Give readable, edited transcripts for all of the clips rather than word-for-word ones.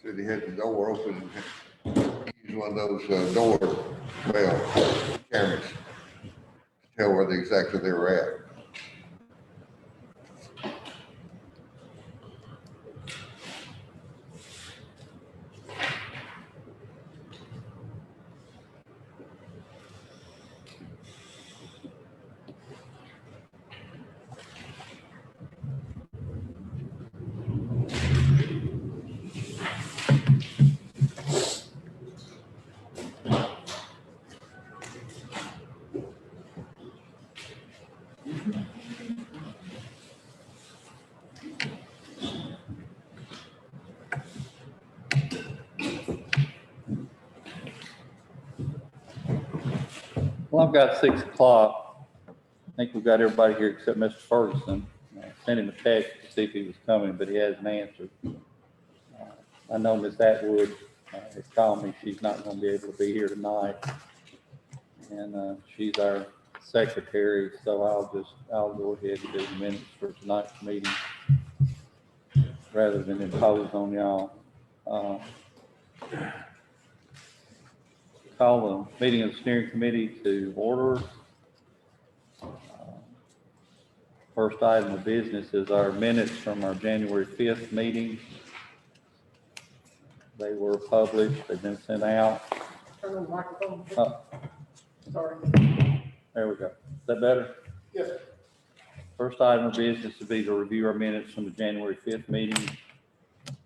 Said he had the door open, use one of those door bell cameras to tell where exactly they were at. Well, I've got 6 o'clock. I think we've got everybody here except Mr. Ferguson. I sent him a text to see if he was coming, but he hasn't answered. I know Ms. Atwood has called me. She's not going to be able to be here tonight. And she's our secretary, so I'll go ahead and do the minutes for tonight's meeting rather than impose on y'all. Call the meeting of the steering committee to order. First item of business is our minutes from our January 5th meeting. They were published, they've been sent out. Turn on the microphone. Sorry. There we go. Is that better? Yes. First item of business would be to review our minutes from the January 5th meeting.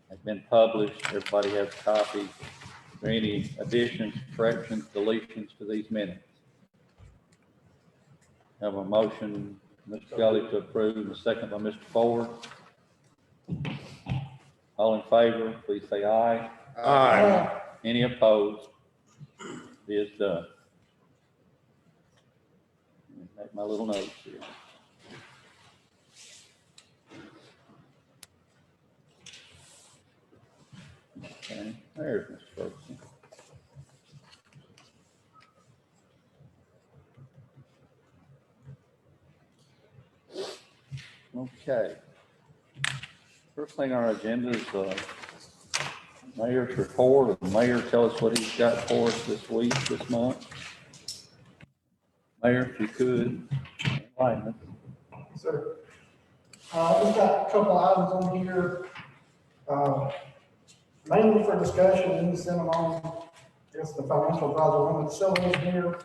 They've been published. Everybody has a copy. Are there any additions, corrections, deletions to these minutes? Have a motion, Mr. Gully, to approve, and a second by Mr. Ford. All in favor, please say aye. Aye. Any opposed? It is done. Make my little notes here. Okay, there's Mr. Ferguson. Okay. First thing on our agenda is mayor's report. The mayor, tell us what he's got for us this week, this month. Mayor, if you could, enlighten us. Sir. I've just got a couple items on here, mainly for discussion, and send them on, I guess, the financial advisor, one with the civil engineer.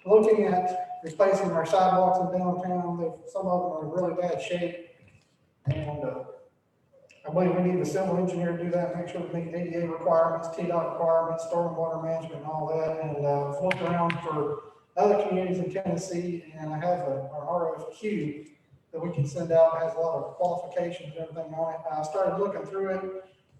Looking at replacing our sidewalks in downtown, some of them are in really bad shape. And I believe we need the civil engineer to do that, make sure we meet ADA requirements, TDOT requirements, stormwater management and all that. And I've looked around for other communities in Tennessee, and I have our RFQ that we can send out. It has a lot of qualifications and everything on it. I started looking through it.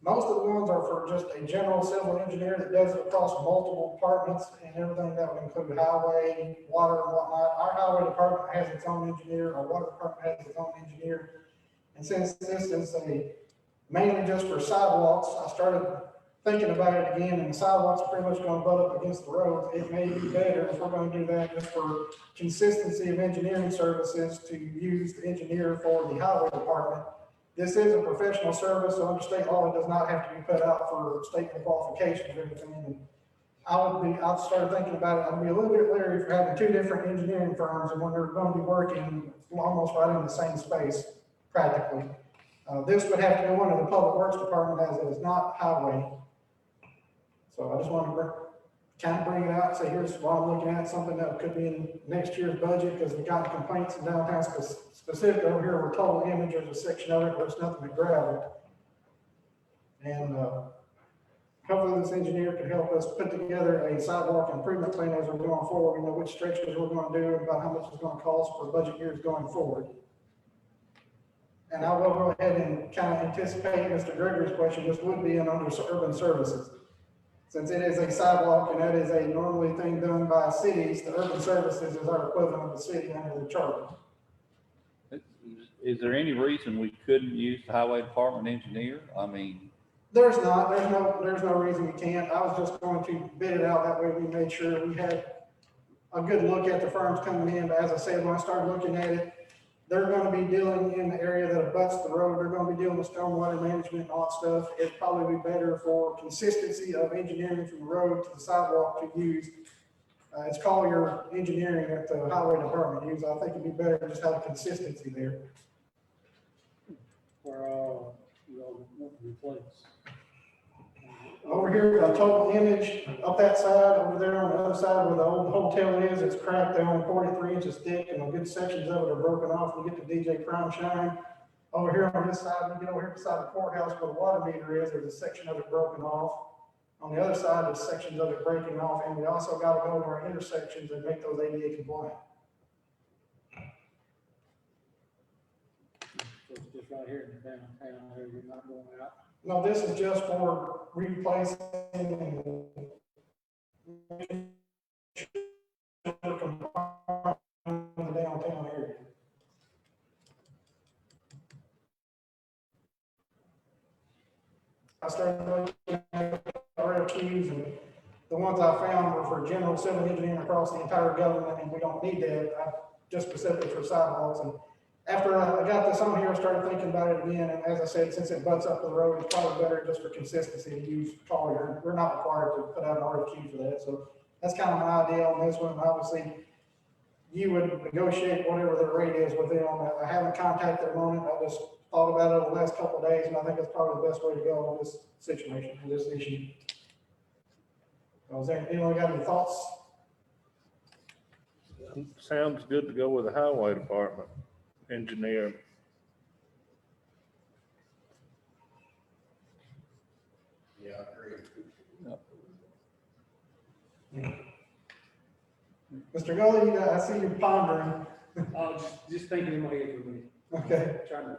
Most of the ones are for just a general civil engineer that does it across multiple departments and everything. That would include highway, water, and whatnot. Our highway department has its own engineer. Our water department has its own engineer. And since this is mainly just for sidewalks, I started thinking about it again, and the sidewalks are pretty much going to butt up against the roads. It may be better if we're going to do that just for consistency of engineering services to use the engineer for the highway department. This is a professional service, so under state law, it does not have to be put out for state qualifications or anything. And I started thinking about it. I'd be a little bit leery for having two different engineering firms, and when they're going to be working almost right in the same space, practically. This would have to go under the public works department, as it is not highway. So I just wanted to kind of bring it out, say here's what I'm looking at, something that could be in next year's budget, because we got complaints in downtown specific over here where total image, there's a section of it where it's nothing but gravel. And hopefully this engineer can help us put together a sidewalk improvement plan as we're going forward. We know which stretches we're going to do and about how much it's going to cost for budget years going forward. And I will go ahead and kind of anticipate Mr. Gregory's question. This would be an under urban services. Since it is a sidewalk and that is a normally thing done by cities, the urban services is our equivalent of the city under the charter. Is there any reason we couldn't use the highway department engineer? I mean, There's no reason we can't. I was just going to bid it out. That way we made sure we had a good look at the firms coming in. But as I said, when I started looking at it, they're gonna be dealing in the area that abuts the road, they're gonna be dealing with stormwater management and all that stuff. It'd probably be better for consistency of engineering from the road to the sidewalk to use. It's Collier Engineering at the highway department use. I think it'd be better to just have a consistency there. Where, you know, want to replace. Over here, a total image up that side, over there on the other side where the old hotel is, it's cracked. They're only 43 inches thick and a good sections of it are broken off. You get to DJ Prime Shine. Over here on this side, you get over here beside the courthouse where the water meter is, there's a section of it broken off. On the other side, there's sections of it breaking off, and we also got to go to our intersections and make those ADA compliant. So it's just right here in the downtown area, you're not going out. No, this is just for replacing and the downtown area. I started looking at RFQs, and the ones I found were for general civil engineering across the entire government, and we don't need that. Just specifically for sidewalks. And after I got this on here, I started thinking about it again, and as I said, since it butts up the road, it's probably better just for consistency to use Collier. We're not required to put out an RFQ for that, so that's kind of my idea on this one. Obviously, you would negotiate whatever the rate is with them. I haven't contacted them on it. I just thought about it over the last couple of days, and I think that's probably the best way to go on this situation, on this issue. So is there, anyone got any thoughts? Sounds good to go with the highway department engineer. Yeah, I agree. Mr. Gully, I see you pondering. Just thinking in my head for a minute, Okay. trying to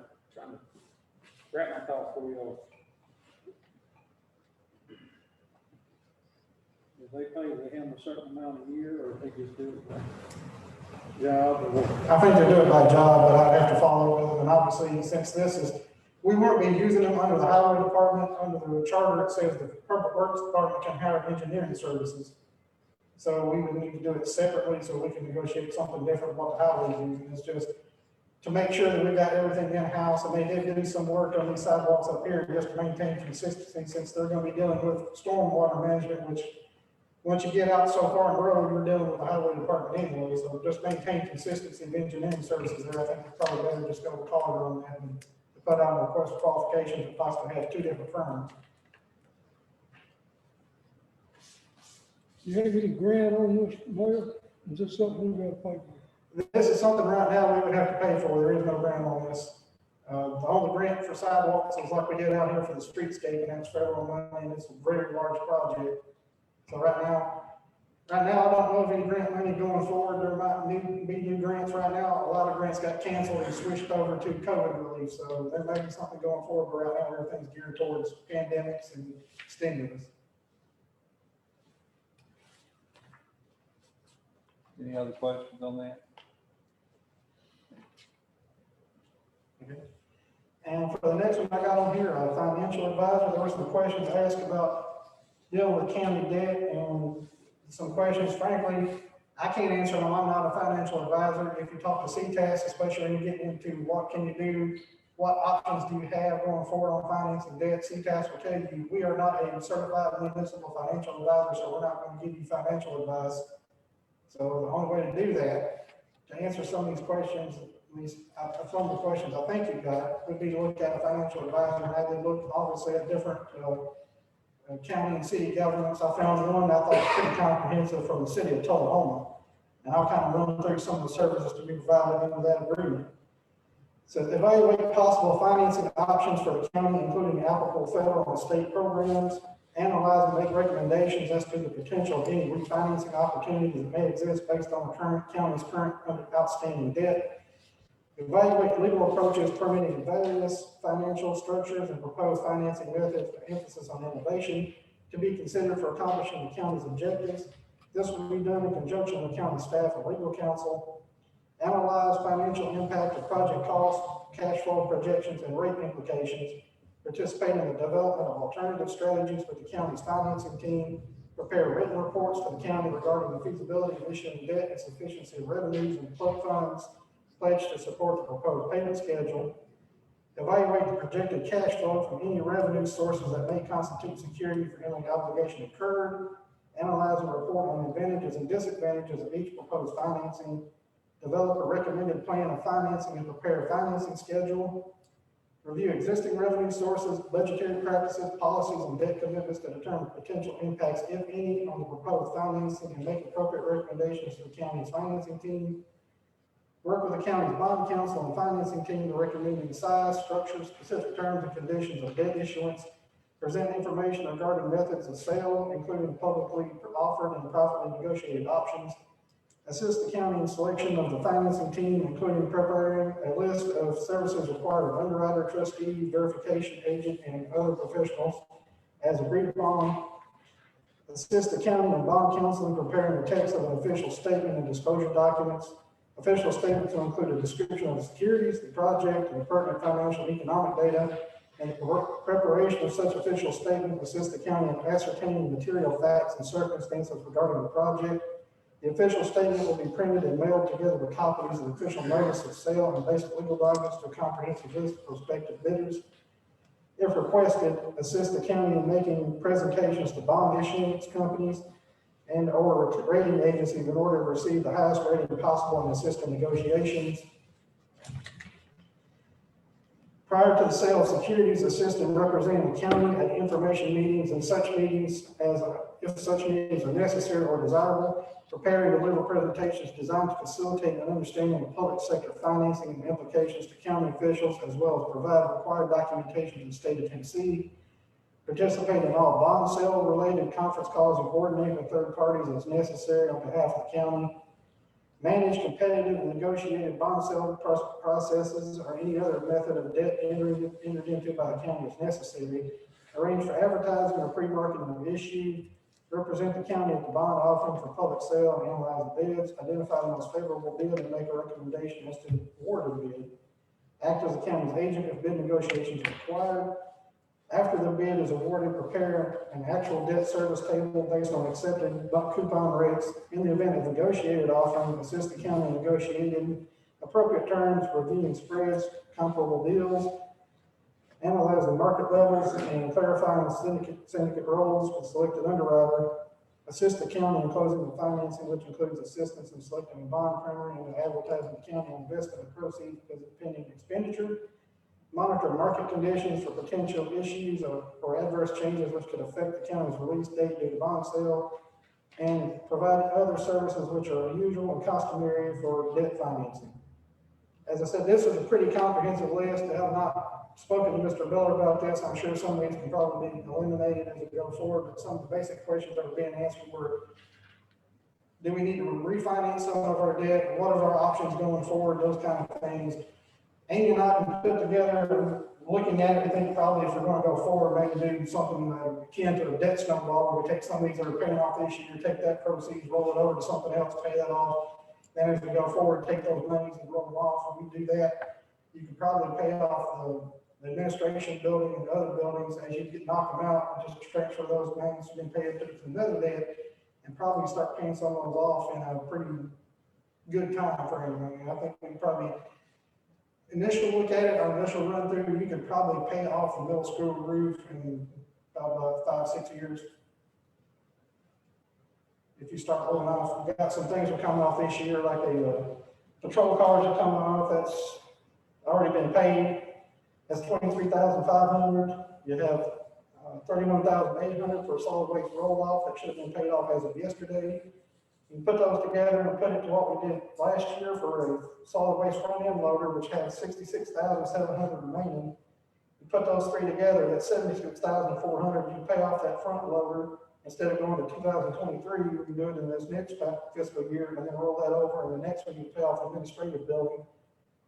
wrap my thoughts for you. If they pay him a certain amount a year, or if they just do it by job, or what? I think they do it by job, but I'd have to follow with them. And obviously, since this is, we weren't be using them under the highway department, under the charter, it says the public works department can hire engineering services. So we would need to do it separately so we can negotiate something different what the highway is using. It's just to make sure that we got everything in-house, and they did do some work on these sidewalks up here just to maintain consistency, since they're gonna be dealing with stormwater management, which once you get out so far in the road, you're dealing with the highway department anyway, so just maintain consistency of engineering services there. I think it's probably better just go with Collier on that and to put out a request for qualifications and possibly have two different firms. You have any grant on this, Mayor? Is this something we got to pay for? This is something right now we would have to pay for. There is no grant on this. The only grant for sidewalks is like we did out here for the streetscape, and that's federal money, and it's a very large project. So right now I don't know of any grant money going forward. There might be new grants right now. A lot of grants got canceled and switched over to COVID relief. So there may be something going forward, but right now everything's geared towards pandemics and stimulus. Any other questions on that? Okay. And for the next one I got on here, financial advisor, there were some questions asked about dealing with county debt, and some questions, frankly, I can't answer them. I'm not a financial advisor. If you talk to CTAS, especially when you get into what can you do, what options do you have going forward on financing debt, CTAS will tell you, we are not a certified municipal financial advisor, so we're not going to give you financial advice. So the only way to do that, to answer some of these questions, some of the questions I think you got, would be to look at a financial advisor, and I did look obviously at different county and city governments. I found one that I thought was pretty comprehensive from the city of Tullahoma, and I'll kind of run through some of the services to be provided under that agreement. So evaluate possible financing options for the county, including applicable federal and state programs. Analyze and make recommendations as to the potential of any refinancing opportunities that may exist based on the county's current outstanding debt. Evaluate legal approaches permitting various financial structures and propose financing methods with emphasis on innovation to be considered for accomplishing the county's objectives. This will be done in conjunction with county staff and legal counsel. Analyze financial impact of project costs, cash flow projections, and rate implications. Participate in the development of alternative strategies with the county's financing team. Prepare written reports to the county regarding the feasibility of issuing debt and sufficiency of revenues and flood funds. pledged to support the proposed payment schedule, evaluate the projected cash flow from any revenue sources that may constitute security for any obligation incurred, analyze and report on the advantages and disadvantages of each proposed financing, develop a recommended plan of financing and prepare a financing schedule, review existing revenue sources, budgetary practices, policies, and debt commitments to determine potential impacts, if any, on the proposed financing and make appropriate recommendations to the county's financing team. Work with the county's bond council and financing team to recommend the size, structure, specific terms and conditions of debt issuance. Present information regarding methods of sale, including publicly offered and privately negotiated options. Assist the county in selection of the financing team, including preparing a list of services required of underwriter, trustee, verification agent, and other professionals as agreed upon. Assist the county and bond council in preparing the text of an official statement and disclosure documents. Official statements will include a description of the securities, the project, and the pertinent financial and economic data. And the preparation of such official statement assist the county in ascertaining material facts and circumstances regarding the project. The official statement will be printed and mailed together with copies of the official notice of sale and basic legal documents to a comprehensive list of prospective bidders. If requested, assist the county in making presentations to bond issuance companies and or rating agencies in order to receive the highest rating possible and assist in negotiations. Prior to the sale of securities, assist in representing the county at information meetings and such meetings as, if such meetings are necessary or desirable. Prepare and deliver presentations designed to facilitate an understanding of public sector financing and implications to county officials, as well as provide required documentation to the state of Tennessee. Participate in all bond sale related conference calls and coordinate with third parties as necessary on behalf of the county. Manage competitive and negotiated bond sale processes or any other method of debt entered into by the county as necessary. Arrange for advertising or pre-marketing of issue. Represent the county at the bond offering for public sale and analyze the bids. Identify the most favorable bid and make a recommendation as to the award of the bid. Act as the county's agent if bid negotiations are required. After the bid is awarded, prepare an actual debt service table based on accepted coupon rates. In the event of negotiated offering, assist the county in negotiating appropriate terms, reviewing spreads, comparable deals, analyzing market levels, and clarifying syndicate roles with selected underwriter. Assist the county in closing the financing, which includes assistance in selecting a bond printer and advertising the county investment of proceeds as a pending expenditure. Monitor market conditions for potential issues or adverse changes which could affect the county's release date due to bond sale, and provide other services which are usual and customary for debt financing. As I said, this is a pretty comprehensive list. I have not spoken to Mr. Miller about this. I'm sure some of these can probably be eliminated as we go forward, but some of the basic questions that were being answered were, do we need to refinance some of our debt? What are our options going forward? Those kind of things. Amy and I can put together, looking at it, I think probably if we're going to go forward, maybe do something akin to a debt snowball, where we take some of these that are paying off this year, take that proceeds, roll it over to something else, pay that off. Then as we go forward, take those monies and roll them off. When we do that, you can probably pay off the administration building and other buildings as you knock them out, and just transfer those monies, you can pay it to another debt, and probably start paying some of those off in a pretty good time frame. I mean, I think we probably, initial look at it, our initial run through, you could probably pay off the middle school roof in about 5-6 years. If you start holding off, we've got some things that are coming off this year, like the patrol cars are coming off, that's already been paid. That's $23,500. You have $31,800 for solid waste roll off that should have been paid off as of yesterday. You put those together and put it to what we did last year for a solid waste front end loader, which had $66,700 remaining. You put those three together, that's $76,400. You pay off that front loader instead of going to 2023. You can do it in this next fiscal year and then roll that over. And the next one you pay off the administrative building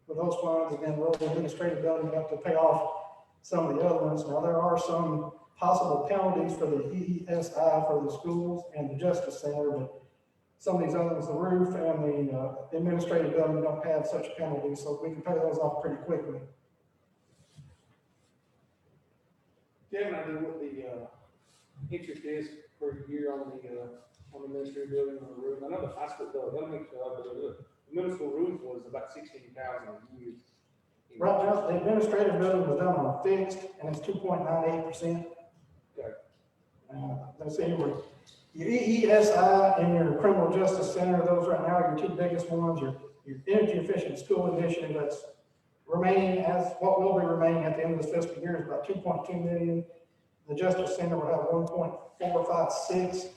with those funds, and then roll the administrative building up to pay off some of the other ones. Now there are some possible penalties for the EESI for the schools and the Justice Center, but some of these others, the roof and the administrative building, don't have such penalties, so we can pay those off pretty quickly. Do you have an idea what the interest is per year on the administrative building on the roof? I know the high school does, that'll make sure I do it. municipal roof was about 16,000 a year. Right now, the administrative building was done on a fixed, and it's 2.98%. Okay. Let's see, your EESI and your criminal justice center, those right now are your two biggest ones. Your energy efficient school initiative that's remaining as, what will be remaining at the end of this fiscal year is about 2.2 million. The justice center will have 1.456.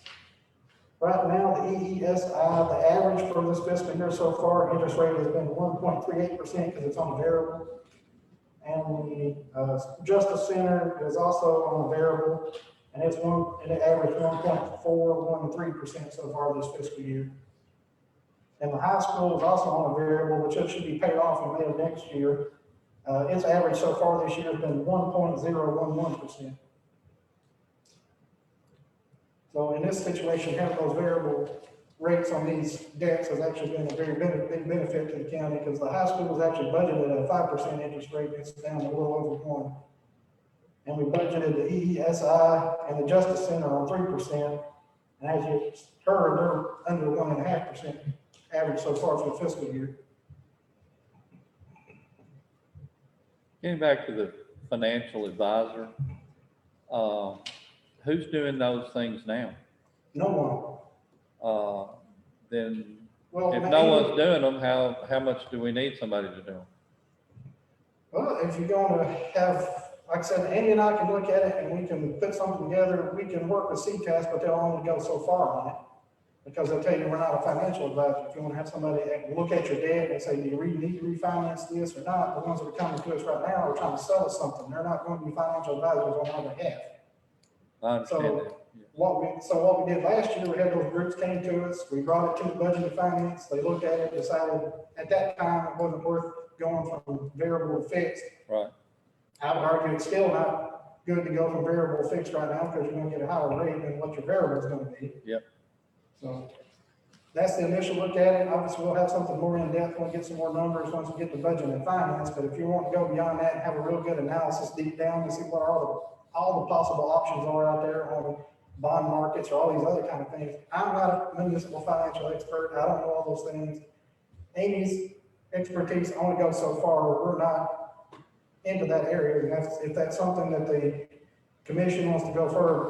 Right now, the EESI, the average for this fiscal year so far, interest rate has been 1.38% because it's on a variable. And the Justice Center is also on a variable, and it averaged 1.413% so far this fiscal year. And the high school is also on a variable, which it should be paid off in May of next year. Its average so far this year has been 1.011%. So in this situation, having those variable rates on these debts has actually been a very big benefit to the county, because the high school was actually budgeted at a 5% interest rate. It's down a little over 1%. And we budgeted the EESI and the Justice Center on 3%. And as you heard, they're under 1.5% average so far for the fiscal year. Getting back to the financial advisor, who's doing those things now? No Then one. if no one's doing them, how much do we need somebody to do them? Well, if you're going to have, like I said, Andy and I can look at it and we can put something together. We can work with CTAS, but they'll only go so far on it, because they'll tell you we're not a financial advisor. If you want to have somebody look at your debt and say, do you really need to refinance this or not? The ones that are coming to us right now are trying to sell us something. They're not going to be financial advisors on our behalf. I understand that. Yeah. What we did last year, we had those groups came to us, we brought it to the budget and finance, they looked at it, decided at that time it wasn't worth going from variable to fixed. Right. I would argue it's still not good to go from variable to fixed right now, because you're gonna get a higher rate than what your variable is gonna be. Yep. So that's the initial look at it. Obviously, we'll have something more in depth, we'll get some more numbers once we get the budget and finance, but if you want to go beyond that and have a real good analysis deep down and see what all the possible options are out there on bond markets or all these other kind of things. I'm not a municipal financial expert. I don't know all those things. Amy's expertise only goes so far. We're not into that area. And if that's something that the commission wants to go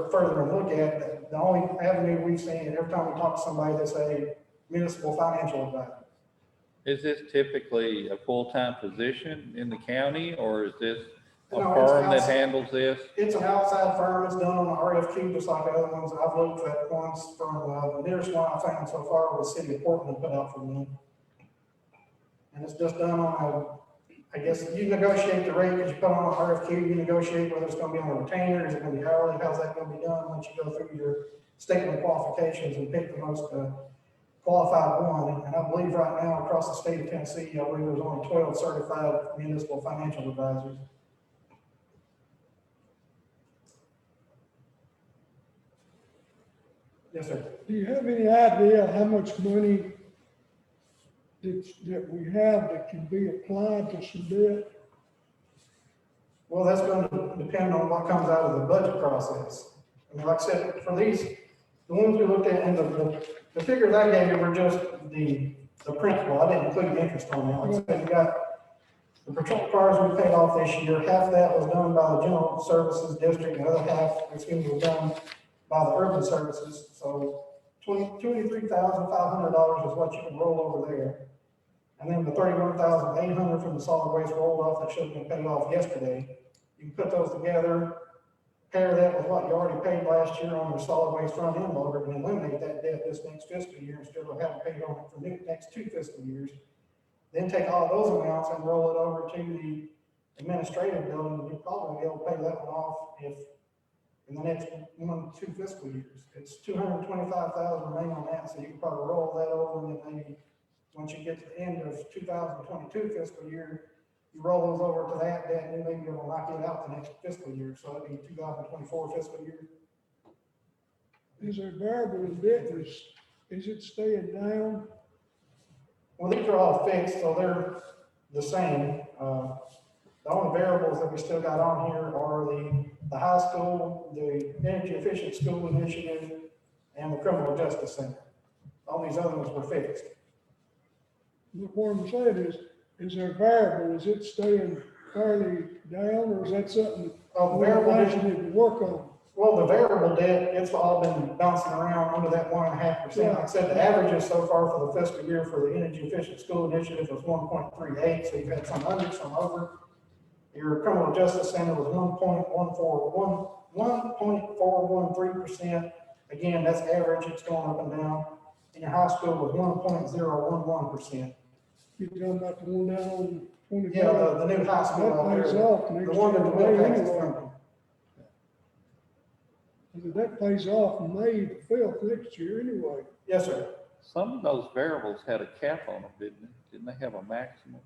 further and look at, the only avenue we've seen, and every time we talk to somebody, they say municipal financial advisor. Is this typically a full-time position in the county, or is this a No, it's firm that outside. handles this? It's an outside firm. It's done on the RFQ, just like the other ones I've looked at once. From the nearest one I found so far was City of Portland put out for me. And it's just done on I guess you negotiate the rate because you put on an RFQ, you negotiate whether it's going to be on a retainer, is it going to be hourly, how's that going to be done once you go through your statement of qualifications and pick the most qualified one. And I believe right now across the state of Tennessee, I believe there's only 12 certified municipal financial advisors. Yes, sir. Do you have any idea how much money that we have that can be applied to some debt? Well, that's going to depend on what comes out of the budget process. I mean, like I said, for these, the ones we looked at, and the figures I gave you were just the principal. I didn't include the interest on that. Like I said, you got the patrol cars we paid off this year. Half of that was done by the general services district, and the other half, was done by the urban services. So $23,500 is what you can roll over there. And then the $31,800 from the solid waste rolled off that should have been paid off yesterday. You can put those together, pair that with what you already paid last year on your solid waste front end loader, and eliminate that debt this next fiscal year instead of having paid on it for the next 2 fiscal years. Then take all those amounts and roll it over to the administrative building, and you'll probably be able to pay that one off if in the next 1 to 2 fiscal years. It's $225,000 remaining on that, so you can probably roll that over, and then maybe once you get to the end of 2022 fiscal year, you roll those over to that debt, and then maybe you'll knock it out the next fiscal year. So it'll be 2024 fiscal year. Is there variable in debt? Is it staying down? Well, these are all fixed, so they're the same. The only variables that we still got on here are the high school, the energy efficient school initiative, and the criminal justice center. All these other ones were fixed. Look, what I'm saying is there variable, is it staying fairly down, or is that something Oh, we're variable actually debt, need to work on? well, the variable debt, it's all been bouncing around under that 1.5%. Like I said, the averages so far for the fiscal year for the energy efficient school initiative was 1.38, so you've had some under, some over. Your criminal justice center was 1.413%. Again, that's average, it's going up and down. And your high school was 1.011%. You're talking about the one down on 25? Yeah, the new high school out That there, pays off the next one that the year, wheel tax is anyway. coming. That pays off May the 5th next year anyway. Yes, sir. Some of those variables had a cap on them, didn't they? Didn't they have a maximum?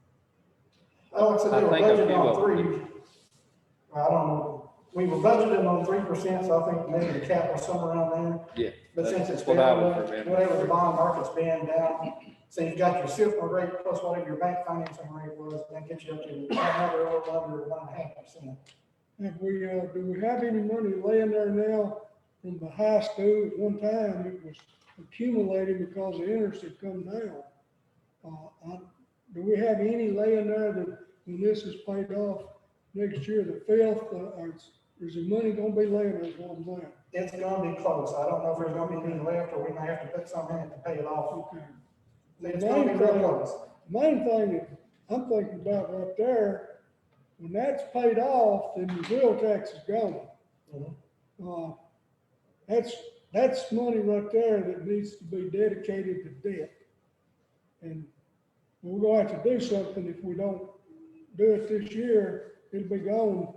Oh, like I said, they I were think a budgeted few on of them 3. I don't know. We were budgeted on 3%, so I think maybe the cap was somewhere around there. Yeah. But since it's That's what been, I was remembering. whatever the bond market's been down, so you've got your SIFMA rate plus whatever your bank financing rate was, that gets you up to another over under 1.5%. Have we, do we have any money laying there now from the high school? At one time, it was accumulating because the interest had come down. Do we have any laying there that when this is paid off next year, the 5th, or is the money gonna be laying there, is what I'm saying? It's gonna be close. I don't know if there's gonna be any left, or we may have to put some in it to pay it off. Okay. It's gonna be real close. Main thing that I'm thinking about right there, when that's paid off, then the wheel tax is gone. That's money right there that needs to be dedicated to debt. And we're gonna have to do something. If we don't do it this year, it'll be gone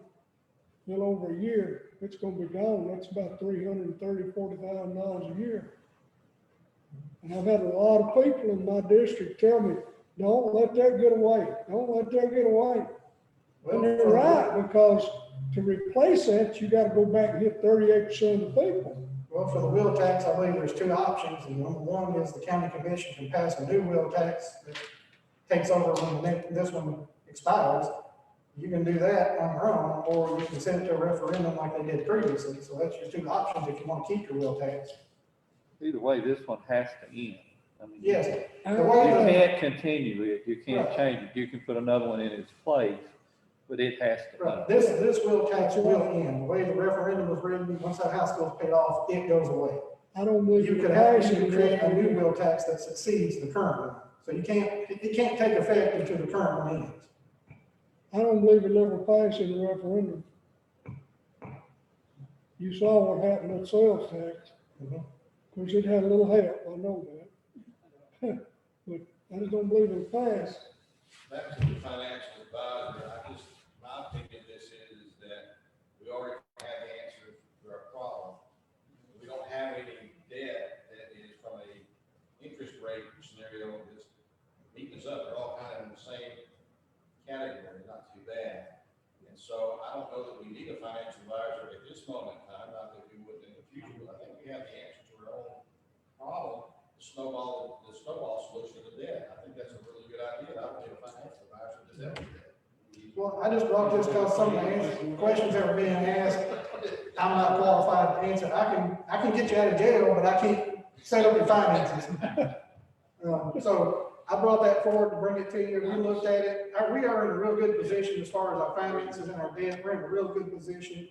a little over a year. It's gonna be gone. That's about $40,000 a year. And I've had a lot of people in my district tell me, don't let that get away. Don't let that get away. And they're right, because to replace that, you gotta go back and hit 38% of the people. Well, for the wheel tax, I believe there's 2 options, and number one is the county commission can pass a new wheel tax that takes over when this one expires. You can do that on your own, or you can send it to a referendum like they did previously. So that's your 2 options if you want to keep your wheel tax. Either way, this one has to end. I mean, Yes, the You way can't continue it, you can't Right. change it, you can put another one in its place, but it has to right, end. this wheel tax will end. The way the referendum was written, once that high school is paid off, it goes away. I don't believe. You could create a new wheel tax that succeeds the current one. So it can't take effect until the current one ends. I don't believe it'll ever pass in the referendum. You saw what happened with sales tax. Mhm. Of course, it had a little help, I know that. But I just don't believe it'll pass. Back to the financial advisor, my opinion of this is that we already have the answer to our problem. We don't have any debt that is from a interest rate scenario that's beating us up. They're all kind of in the same category, not too bad. And so I don't know that we need a financial advisor at this moment in time, not that we would in the future, but I think we have the answer to our own problem, the snowball solution to debt. I think that's a really good idea. I don't need a financial advisor to deal with that. Well, I just brought this because some of the questions that were being asked, I'm not qualified to answer. I can get you out of jail, but I can't set up your finances. So I brought that forward to bring it to you. We looked at it. We are in a real good position as far as our finances and our debt. We're in a real good position.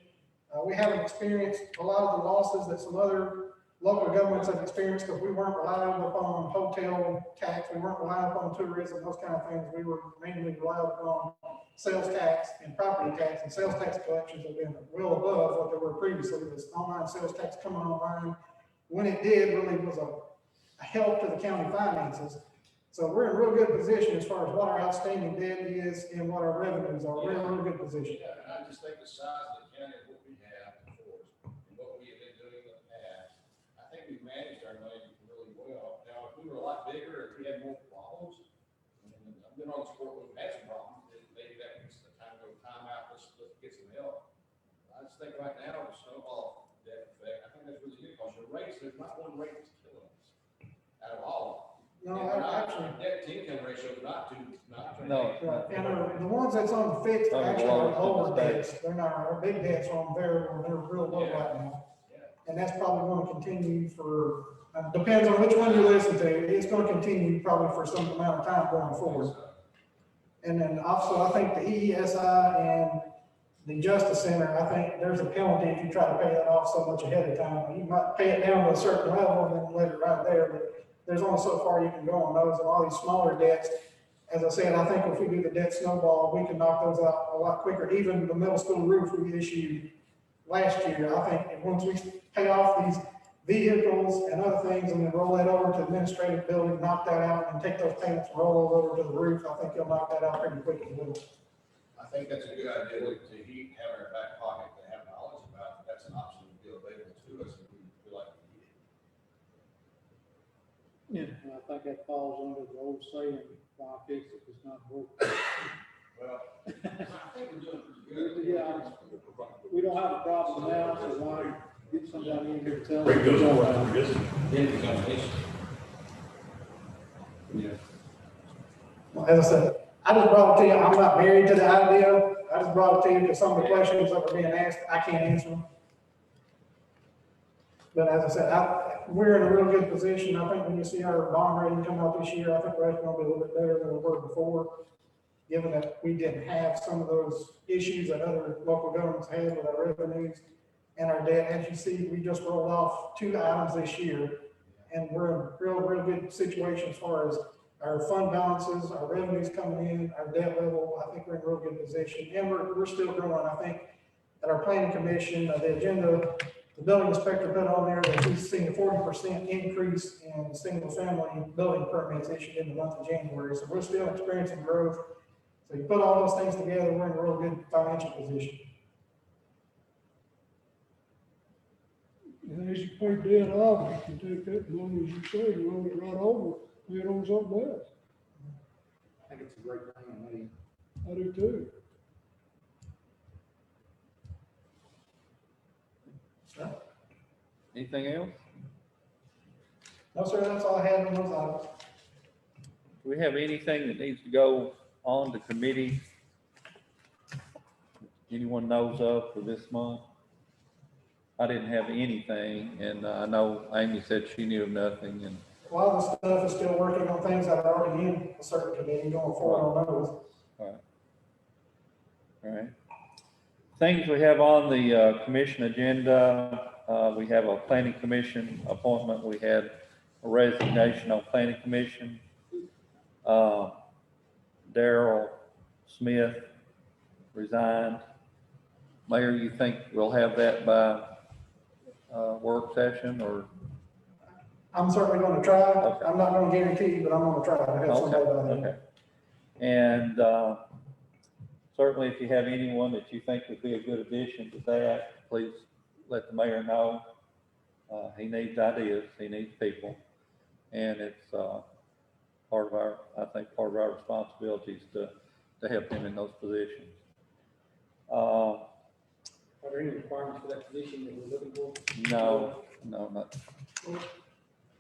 We haven't experienced a lot of the losses that some other local governments have experienced because we weren't reliant upon hotel tax. We weren't reliant upon tourism, those kind of things. We were mainly reliant upon sales tax and property tax, and sales tax collections have been well above what they were previously. This online sales tax coming online, when it did, really was a help to the county finances. So we're in a real good position as far as what our outstanding debt is and what our revenues are. We're in a real good position. Yeah, and I just think the size of the county, what we have before us, and what we have been doing in the past, I think we've managed our money really well. Now, if we were a lot bigger, if we had more problems, and I've been on the sport, we've had some problems, then maybe that means the time to go time out, let's get some help. I just think right now, the snowball debt effect, I think that's really good, because your rates, there's not one rate that's killing us out of all of them. No, And actually, debt to income ratio is not too. No. and the ones that's on the fixed On the actually are lowest in the lower state. debts. They're not, our big debts are on variable, they're real low right now. and that's probably going to continue for, depends on which one you listen to, it's going to continue probably for some amount of time going forward. And then also, I think the EESI and the Justice Center, I think there's a penalty if you try to pay that off so much ahead of time. You might pay it down to a certain level and then let it right there, but there's only so far you can go on those, and all these smaller debts. As I said, I think if we do the debt snowball, we can knock those out a lot quicker. Even the middle school roof we issued last year, I think, and once we pay off these vehicles and other things and then roll that over to administrative building, knock that out and take those payments and roll those over to the roof, I think you'll knock that out pretty quickly. I think that's a good idea to have in our back pocket, to have knowledge about, that's an option to be available to us if we feel like we need it. And I think that falls under the old saying, why fix it if it's not broken? Well, I think we're doing pretty good. Yeah, we don't have a problem now, so why get somebody in here to tell us? Bring those around, I guess. Then it becomes an issue. Yeah. Well, as I said, I just brought it to you, I'm not married to the idea, I just brought it to you because some of the questions that were being asked, I can't answer them. But as I said, we're in a real good position. I think when you see our bond rating come out this year, I think we're actually going to be a little bit better than we were before, given that we didn't have some of those issues that other local governments had with our revenues and our debt. As you see, we just rolled off 2 items this year, and we're in a real good situation as far as our fund balances, our revenues coming in, our debt level. I think we're in a real good position, and we're still growing. I think at our planning commission, the agenda, the building inspector put on there that he's seen a 40% increase in single-family building permits issued in the month of January. So we're still experiencing growth. So you put all those things together, we're in a real good financial position. And as you pay debt off, you can take that money, as you say, and roll it right over, pay it on something else. I think it's a great thing, I do too. Anything else? No, sir, that's all I had on those items. Do we have anything that needs to go on the committee? Anyone knows of for this month? I didn't have anything, and I know Amy said she knew of nothing, and A lot of the stuff is still working on things that are already in a certain committee going forward on those. all right. Things we have on the commission agenda, we have a planning commission appointment. We had a resignation on planning commission. Daryl Smith resigned. Mayor, you think we'll have that by work session, or? I'm certainly going to try. Okay. I'm not going to guarantee, but I'm going to try to have somebody by then. Okay. And certainly if you have anyone that you think would be a good addition to that, please let the mayor know. He needs ideas, he needs people. And it's part of our responsibilities to help him in those positions. Are there any requirements for that position that we're looking for? No, not.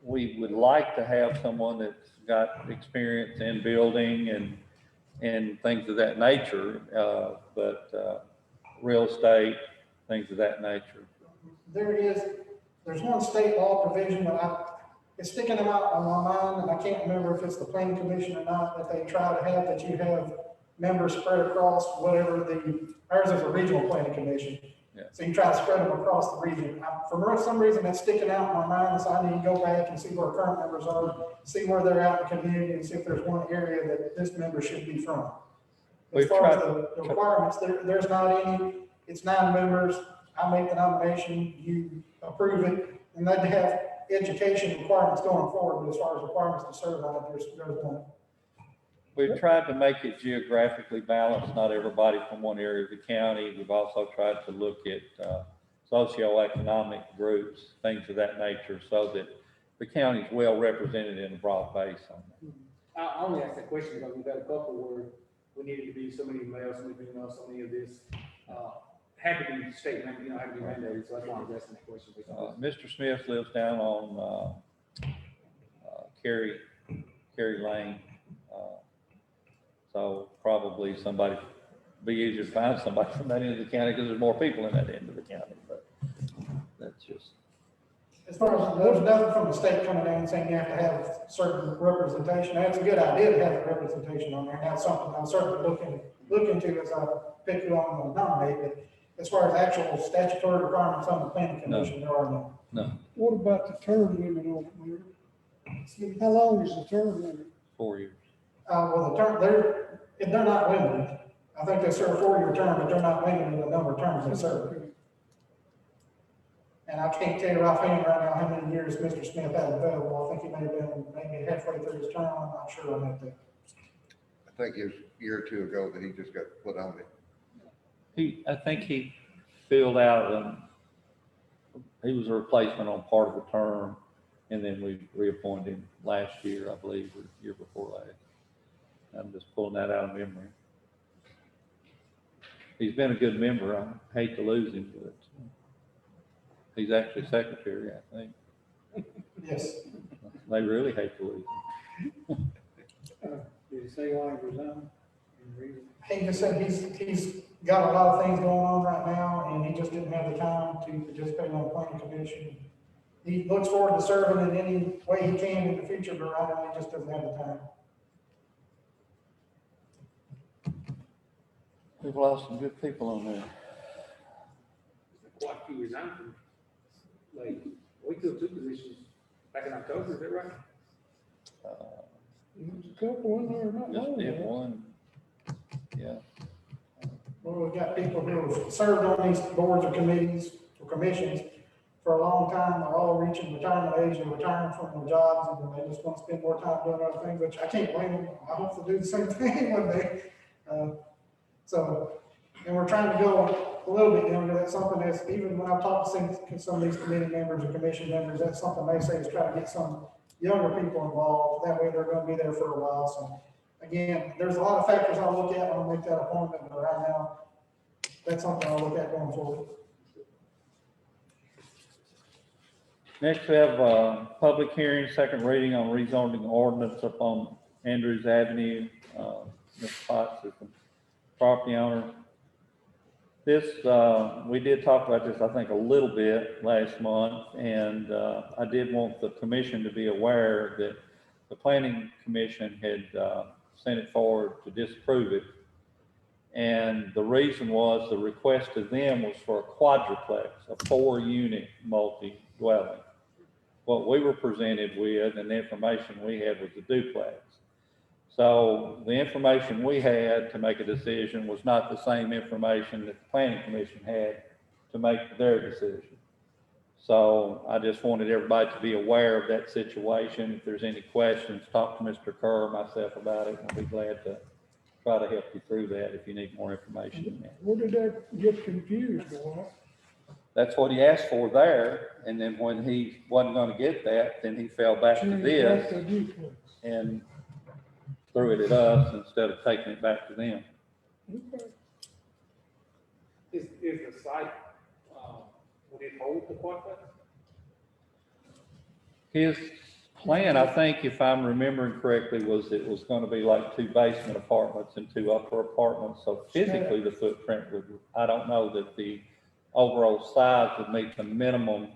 We would like to have someone that's got experience in building and things of that nature, but real estate, things of that nature. There's one state law provision that it's sticking out on my mind, and I can't remember if it's the planning commission or not, that they try to have that you have members spread across whatever ours is a regional planning commission. Yeah. So you try to spread them across the region. For some reason, that's sticking out in my mind, so I need to go back and see where current members are, see where they're out in the community, and see if there's one area that this member should be from. As far as the requirements, there's not any. It's 9 members. I make the nomination, you approve it, and they have education requirements going forward, but as far as requirements to serve on it, there's one. We've tried to make it geographically balanced, not everybody from one area of the county. We've also tried to look at socioeconomic groups, things of that nature, so that the county is well represented in a broad base on that. I only asked that question because we've had a couple where we needed to be so many males, so many females, so many of this, had to be state, had to be mandated, so that's why I was asking that question. Mr. Smith lives down on Cary Lane. So probably be easier to find somebody from that end of the county because there's more people in that end of the county, but that's just As far as, there's nothing from the state coming down and saying you have to have certain representation. That's a good idea to have a representation on there, and that's something I'm certainly look into as I pick who I'm gonna nominate, but as far as actual statutory requirements on the planning commission, there are none. No, What about the term limit on it, Mayor? How long is the term limit? 4 years. Well, the term, they're not limited. I think they serve a 4-year term, but they're not limited in the number of terms they serve. And I can't tell you offhand right now how many years Mr. Smith had available. I think he may have been maybe halfway through his term. I'm not sure on that. I think it was a year or two ago that he just got put on it. I think he filled out, he was a replacement on part of the term, and then we reappointed him last year, I believe, or the year before last. I'm just pulling that out of memory. He's been a good member. I hate to lose him, but he's actually secretary, I think. Yes. They really hate to lose him. Did he say why he resigned? Any reason? He just said he's got a lot of things going on right now, and he just didn't have the time to participate on the planning commission. He looks forward to serving in any way he can in the future, but right now he just doesn't have the time. We've lost some good people on there. Quite a few resigned from, like, we filled 2 positions back in October, is that right? There's a couple in there not Just long did ago. one. Yeah. Well, we've got people who have served on these boards or committees or commissions for a long time. They're all reaching retirement age and retiring from their jobs, and they just want to spend more time doing other things, which I can't blame them. I hope to do the same thing one day. And we're trying to go a little bit younger. That's something that's, even when I've talked to some of these committee members or commission members, that's something they say is try to get some younger people involved. That way they're going to be there for a while. So again, there's a lot of factors I'll look at when I make that appointment, but right now, that's something I'll look at going forward. Next, we have a public hearing, second reading on rezoning ordinance up on Andrews Avenue. Mr. Potts is the property owner. This, we did talk about this, I think, a little bit last month, and I did want the commission to be aware that the planning commission had sent it forward to disapprove it. And the reason was the request to them was for a quadruplex, a 4-unit multi-dwelling. What we were presented with and the information we had was a duplex. So the information we had to make a decision was not the same information that the planning commission had to make their decision. So I just wanted everybody to be aware of that situation. If there's any questions, talk to Mr. Kerr or myself about it, and I'll be glad to try to help you through that if you need more information. Where did that get confused, boy? That's what he asked for there, and then when he wasn't gonna get that, then he fell back to this and threw it at us instead of taking it back to them. Okay. Is the site, would it hold the quadplex? His plan, I think, if I'm remembering correctly, was it was gonna be like 2 basement apartments and 2 upper apartments, so physically the footprint would, I don't know that the overall size would meet the minimum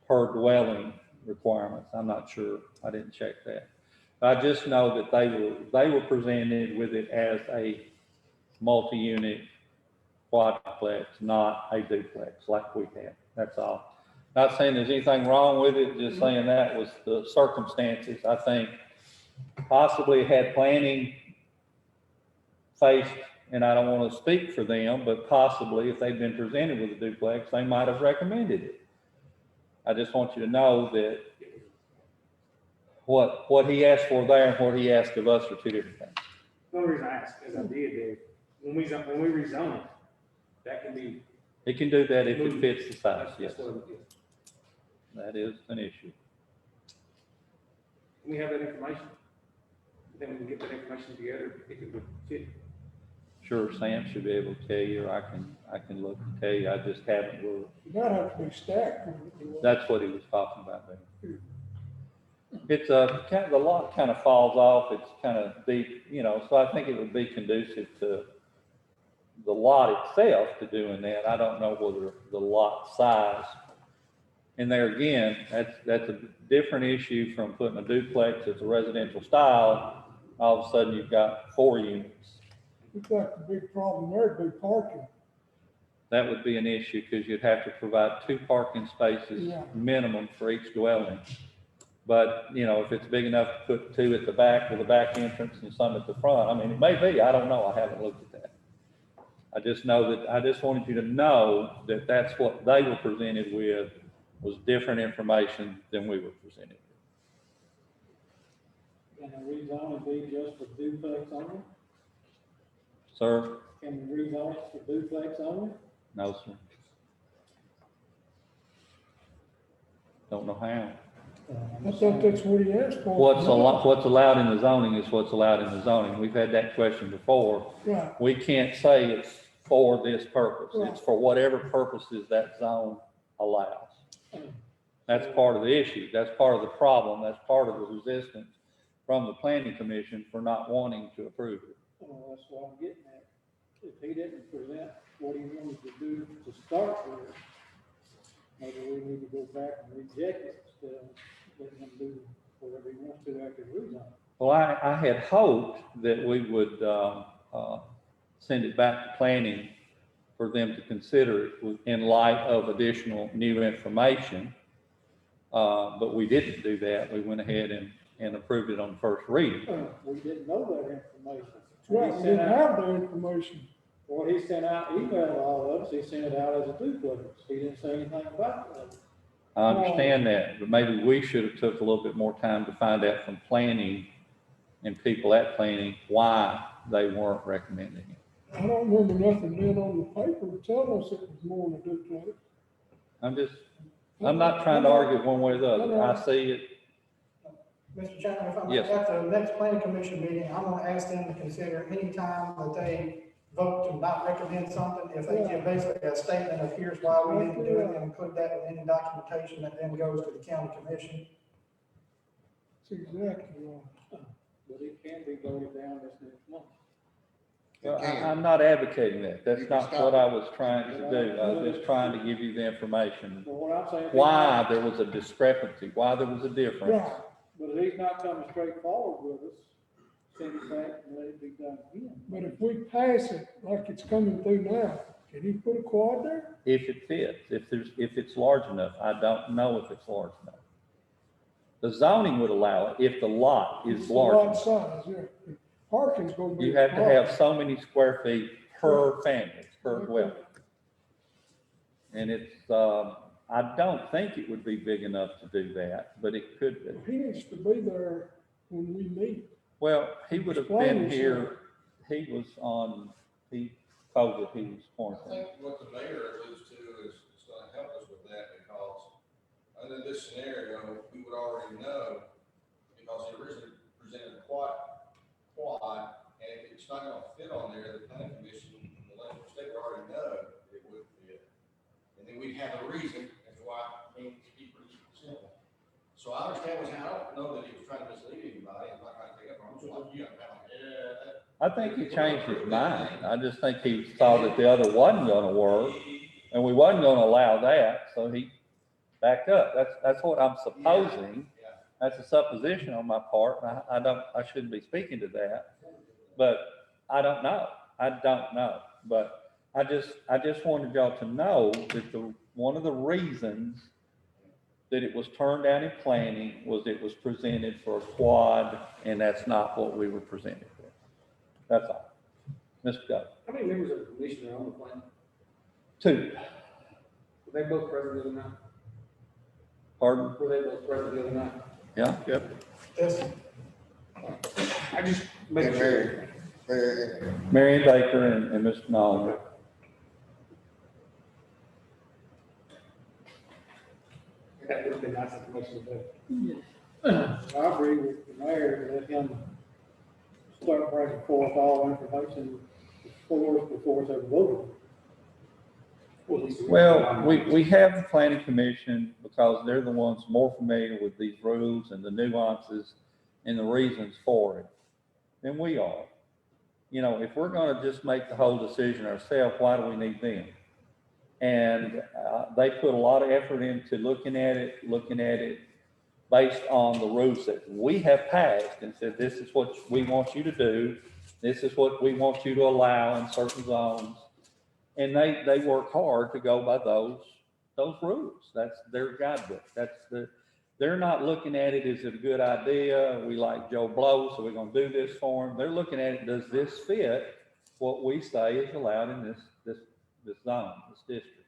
per dwelling requirements. I'm not sure, I didn't check that. I just know that they were presented with it as a multi-unit quadplex, not a duplex like we had. That's all. Not saying there's anything wrong with it, just saying that was the circumstances. I think possibly had planning faced, and I don't want to speak for them, but possibly if they'd been presented with a duplex, they might have recommended it. I just want you to know that what he asked for there and what he asked of us are 2 different things. The only reason I asked is I did, Dave, when we rezone it, that can be. It can do that if it fits the size, That's yes. what it is. That is an issue. Can we have that information? Then we can get that information together if it would fit. Sure, Sam should be able to tell you, or I can look and tell you, I just haven't looked. That have to be stacked. That's what he was talking about there. It's the lot kind of falls off, it's kind of deep, so I think it would be conducive to the lot itself to doing that. I don't know whether the lot size And there again, that's a different issue from putting a duplex as a residential style. All of a sudden, you've got 4 units. Looks like the big problem there would be parking. That would be an issue because you'd have to provide 2 parking spaces Yeah. minimum for each dwelling. But, you know, if it's big enough to put 2 at the back with a back entrance and some at the front, I mean, it may be, I don't know, I haven't looked at that. I just know that, I just wanted you to know that that's what they were presented with, was different information than we were presented with. Can the rezoning be just for duplex only? Sir? Can the rezone it for duplex only? No, sir. Don't know how. I thought that's what he asked for. What's allowed in the zoning is what's allowed in the zoning. We've had that question before. Right, We can't say it's for this purpose. It's for whatever purposes that zone allows. That's part of the issue. That's part of the problem. That's part of the resistance from the planning commission for not wanting to approve it. Well, that's what I'm getting at. If he didn't present what he wanted to do to start with, maybe we need to go back and reject it instead of letting him do whatever he wants to after rezone. Well, I had hoped that we would send it back to planning for them to consider it in light of additional new information. But we didn't do that. We went ahead and approved it on first reading. We didn't know that information. that's right, we didn't have the information. Well, he sent out email to all of us, he sent it out as a duplex, he didn't say anything about that. I understand that, but maybe we should have took a little bit more time to find out from planning and people at planning why they weren't recommending it. I don't remember nothing being on the paper telling us it was more than a duplex. I'm not trying to argue one way or the other. I see it. Mr. Chairman, if I'm, Yes. at the next planning commission meeting, I'm gonna ask them to consider any time that they vote to not recommend something, if they give basically a statement of here's why we didn't do it, and include that with any documentation that then goes to the county commission. That's exactly right. But it can be voted down this next month. Well, It can. I'm not advocating that. That's You can not stop what it. I was trying to do. I was just trying to give you the information. But what I'm saying. Why there was a discrepancy, why there was a difference. Right, But if he's not coming straight forward with us, send it back and let it be done again. but if we pass it like it's coming through now, can he put a quad there? If it fits, if it's large enough. I don't know if it's large enough. The zoning would allow it if the lot is It's the large lot enough. size, yeah. Parking's gonna be. You have to have so many square feet per family, per dwelling. And it's, I don't think it would be big enough to do that, but it could be. He needs to be there when we meet. Well, he would have Explain been yourself. here, he was on, he told that he was I quarantined. think what the mayor alludes to is it's gonna help us with that because under this scenario, we would already know, because he originally presented a quad, and if it's not gonna fit on there, the planning commission, the legislature state would already know it would fit. And then we'd have a reason as to why, I mean, to be pretty simple. So I understand I don't know that he was trying to mislead anybody, I'm not trying to take up on him, so like, you know, kind of, I think he changed his mind. I just think he saw that the other wasn't gonna work, and we wasn't gonna allow that, so he backed up. That's what I'm supposing. yeah. That's a supposition on my part, and I shouldn't be speaking to that. But I don't know. But I just wanted y'all to know that one of the reasons that it was turned down in planning was it was presented for a quad, and that's not what we were presented with. That's all. Mr. Go. How many members of the commission are on the plan? 2. Were they both present the other night? Pardon? Were they both present the other night? Yeah? Yes, I just And make sure. Mary, Marion Baker and Mr. Nolan. That would have been nice information, but I agree with the mayor to let him start bringing forth all information before it's ever voted. Well, we have the planning commission because they're the ones more familiar with these rules and the nuances and the reasons for it than we are. You know, if we're gonna just make the whole decision ourselves, why do we need them? And they put a lot of effort into looking at it based on the rules that we have passed and said, this is what we want you to do. This is what we want you to allow in certain zones. And they work hard to go by those rules. That's their guidebook. They're not looking at it as a good idea. We like Joe Blow, so we're going to do this for them. They're looking at it, does this fit what we say is allowed in this zone, this district?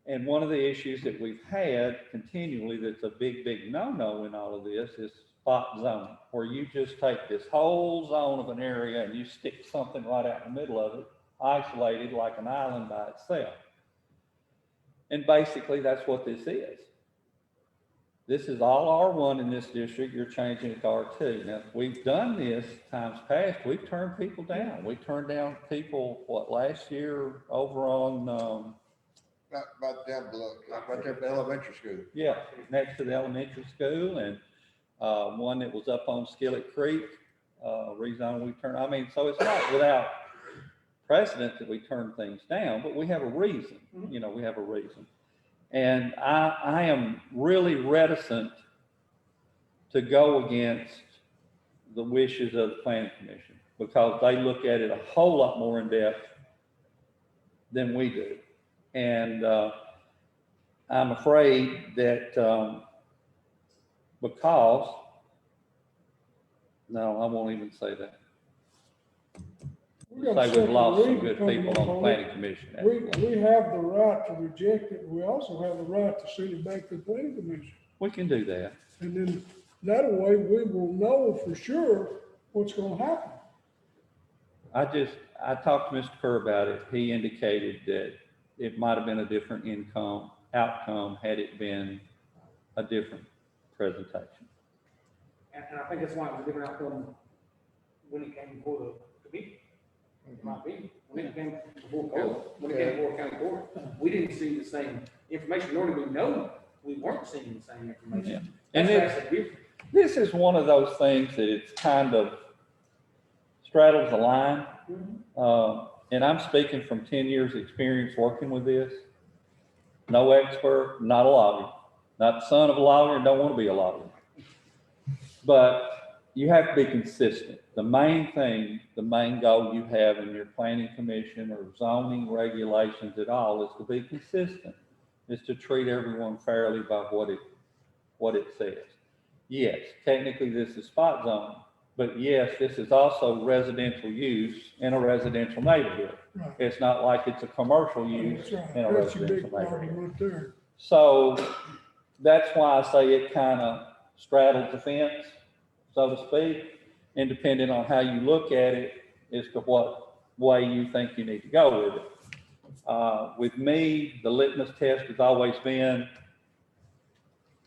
And one of the issues that we've had continually that's a big, big no-no in all of this is spot zoning, where you just take this whole zone of an area and you stick something right out in the middle of it, isolated like an island by itself. And basically that's what this is. This is all R1 in this district, you're changing it to R2. Now, we've done this times past, we've turned people down. We turned down people, last year over on, About down below, right there at the elementary school. yeah, next to the elementary school, and one that was up on Skillet Creek, rezone we turned. I mean, so it's not without precedent that we turn things down, but we have a reason, we have a reason. And I am really reticent to go against the wishes of the planning commission because they look at it a whole lot more in depth than we do. And I'm afraid that because, no, I won't even say that. Say we've lost some good people on the planning commission. We have the right to reject it. We also have the right to send it back to the planning commission. We can do that. And then that way we will know for sure what's going to happen. I talked to Mr. Kerr about it. He indicated that it might have been a different outcome had it been a different presentation. And I think that's why it was a different outcome when it came before the committee. It might be, when it came before court, when it came before county court, we didn't see the same information, nor did we know we weren't seeing the same information. Yeah. And That's this is one of those things that it's kind of straddles the line. And I'm speaking from 10 years experience working with this. No expert, not a lawyer, not the son of a lawyer, don't want to be a lawyer. But you have to be consistent. The main thing, the main goal you have in your planning commission or zoning regulations at all is to be consistent, is to treat everyone fairly by what it says. Yes, technically this is spot zoning, but yes, this is also residential use in a residential neighborhood. Right. It's not like it's a commercial use That's right. in a That's a residential big part neighborhood. right there. So that's why I say it kind of straddles the fence, so to speak, and depending on how you look at it as to what way you think you need to go with it. With me, the litmus test has always been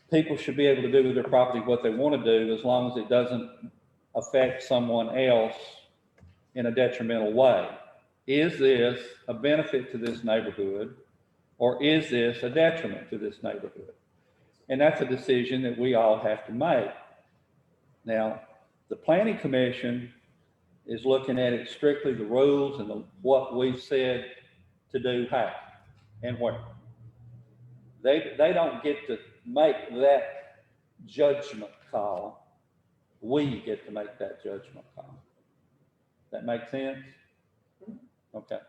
people should be able to do with their property what they want to do as long as it doesn't affect someone else in a detrimental way. Is this a benefit to this neighborhood or is this a detriment to this neighborhood? And that's a decision that we all have to make. Now, the planning commission is looking at it strictly the rules and what we've said to do how and where. They don't get to make that judgment call. We get to make that judgment call. That make sense? Okay.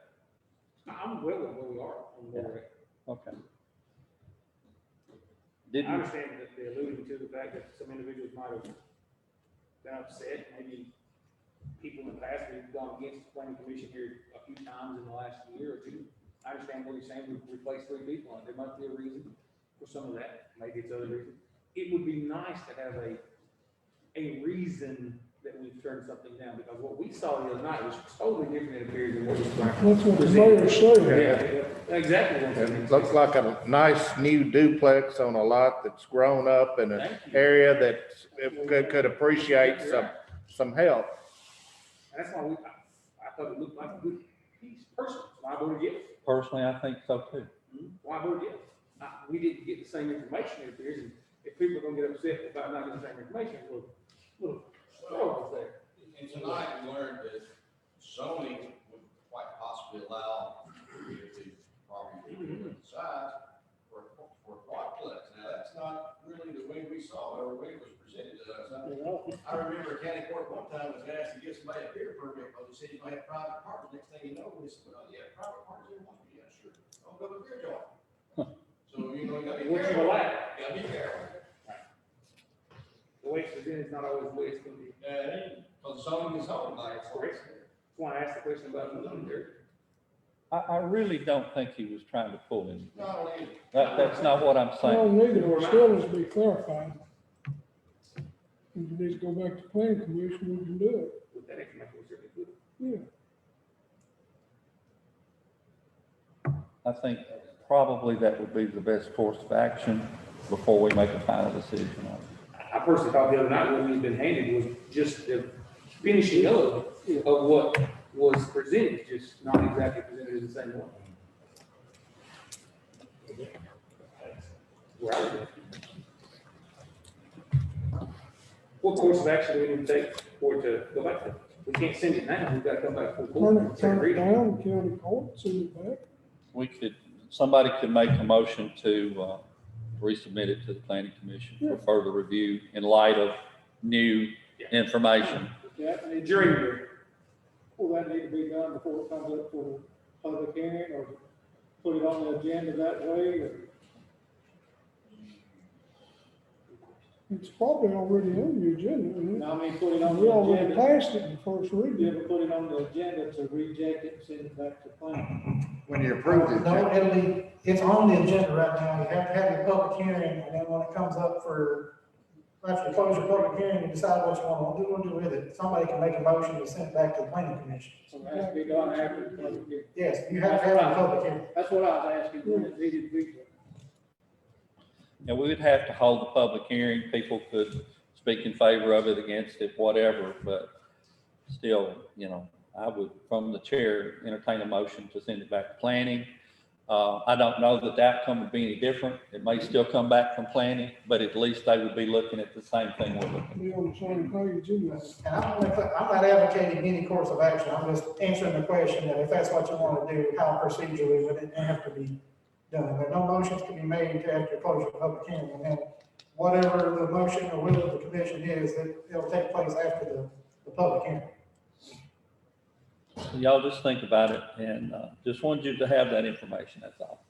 I'm well with where we are. Okay. I understand that they're alluding to the fact that some individuals might have been upset. Maybe people in the past have gone against the planning commission here a few times in the last year or two. I understand what you're saying. We've replaced 3 people. There might be a reason for some of that. Maybe it's other reasons. It would be nice to have a reason that we've turned something down, because what we saw the other night was totally different, it appears, than what was That's what the mayor said. Yeah, exactly. It looks like a nice new duplex on a lot that's grown up in an Thank you. area that could appreciate some help. And that's why I thought it looked like a good piece, personally. Why I voted yes. Personally, I think so too. Why I voted yes. We didn't get the same information, it appears, and if people are gonna get upset about not getting the same information, well, little struggles there. And tonight we learned that zoning would quite possibly allow if the property I remember a county court one time was asked to give somebody a beer permit, because they said you might have private parking. Next thing you know, we said, well, yeah, private parking in one, yeah, sure. I'll go to the beer jar. So, you know, you gotta be What you careful. allow. You gotta be careful. The way it's presented is not always the way it's gonna be. Because zoning is zoning, like, for That's why I asked the question about the zoning there. I really don't think he was trying to pull him. No, That's not what I'm Well, saying. neither, but still needs to be clarified. If it needs to go back to planning commission, we can do it, With that information, we certainly could. yeah. I think probably that would be the best course of action before we make a final decision on it. I personally thought the other night what we've been handed was just the finishing of what was presented, just not exactly presented in the same way. Right. What course of action do we need to take for it to go back to? We can't send it now, we've got to come back to the court. Turn it down, county court, send it back. We could, somebody could make a motion to resubmit it to the planning commission for further review in light of new information. During, will that need to be done before it comes up for public hearing, or put it on the agenda that way, or? It's probably already on the agenda, isn't it? No, I mean, put it on We the already agenda, passed it in first you reading. ever put it on the agenda to reject it and send it back to planning? When you approve it, No, it's on the agenda right now. You have to have your public hearing, and then when it comes up for, after you close your public hearing, you decide what you want to do with it. Somebody can make a motion to send it back to the planning commission. So it has to be done after the public hearing. Yes, you have to have a public hearing. That's what I was asking, when it needed to be done. And we would have to hold the public hearing. People could speak in favor of it, against it, whatever, but still, you know, I would, from the chair, entertain a motion to send it back to planning. I don't know that the outcome would be any different. It may still come back from planning, but at least they would be looking at the same thing we're looking at. Be on the same page, anyway. And I'm not advocating any course of action. I'm just answering the question that if that's what you want to do, how procedurally would it have to be done? But no motions can be made after close your public hearing, and then whatever the motion or will of the commission is, it'll take place after the public hearing. So y'all just think about it, and just wanted you to have that information, that's all.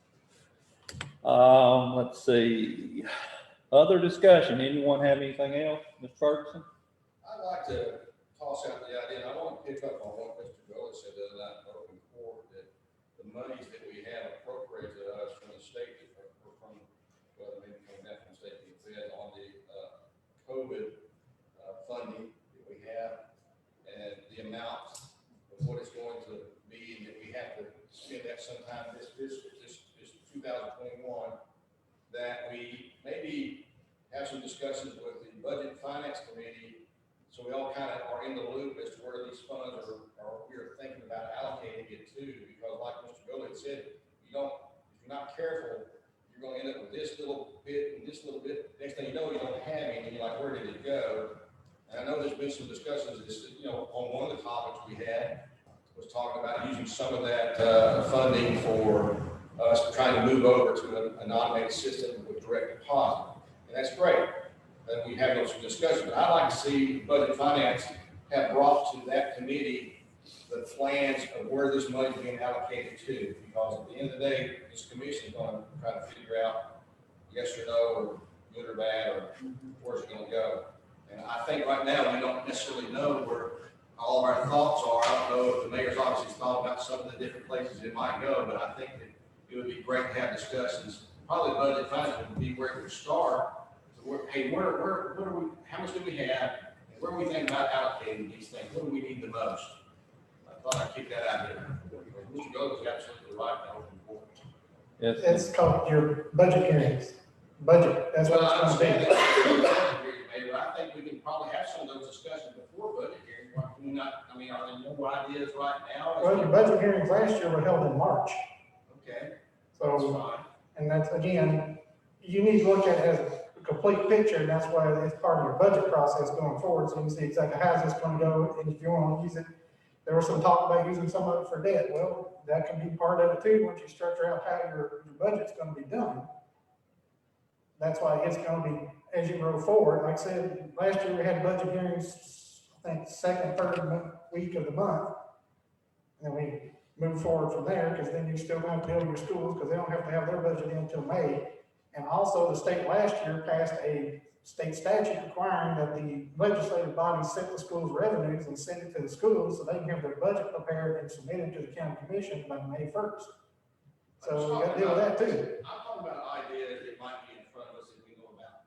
Let's see, other discussion, anyone have anything else, Mr. Ferguson? I'd like to toss out the idea, and I want to pick up on what Mr. Gullis said the other night in open court, that the monies that we have appropriated to us from the state, or from, well, maybe from that from state being fed on the COVID funding that we have, and the amount of what it's going to be, and that we have to spend that sometime this 2021, that we maybe have some discussions with the Budget and Finance Committee, so we all kind of are in the loop as to where these funds are we're thinking about allocating it to, because like Mr. Gully said, if you're not careful, you're going to end up with this little bit and this little bit. Next thing you know, you don't have any, and you're like, where did it go? And I know there's been some discussions, on one of the topics we had was talking about using some of that funding for us trying to move over to an automated system with direct deposit. And that's great. And we have those discussions. But I'd like to see Budget and Finance have brought to that committee the plans of where this money is being allocated to. Because at the end of the day, this commission is going to try to figure out yes or no, or good or bad, or where's it going to go. And I think right now we don't necessarily know where all of our thoughts are. I don't know if the mayor's office has thought about some of the different places it might go, but I think that it would be great to have discussions. Probably Budget Finance would be where it would start. So where are we, how much do we have? And where are we thinking about allocating these things? What do we need the most? I thought I'd keep that out there. Mr. Gold is absolutely right. Yes. It's called your budget hearings. Budget, that's what Well, I it's going understand to be. that, Mayor, I think we can probably have some of those discussions before budget hearing. Why can we not, I mean, are there more ideas right now? Well, your budget hearings last year were held in March. Okay, that's So, fine. and that's, again, you need to look at it as a complete picture, and that's why it's part of your budget process going forward, so you can see exactly how's this going to go, and if you want to use it. There was some talk about using some of it for debt. Well, that can be part of it too, once you structure out how your budget's going to be done. That's why it's gonna be, as you go forward, like I said, last year we had budget hearings, I think, second, third week of the month. And then we move forward from there, because then you still have to build your schools, because they don't have to have their budget in until May. And also, the state last year passed a state statute requiring that the legislative body set the schools' revenues and send it to the schools so they can have their budget prepared and submitted to the county commission by May 1st. So we got to deal with that too. I'm talking about ideas that might be in front of us if we go about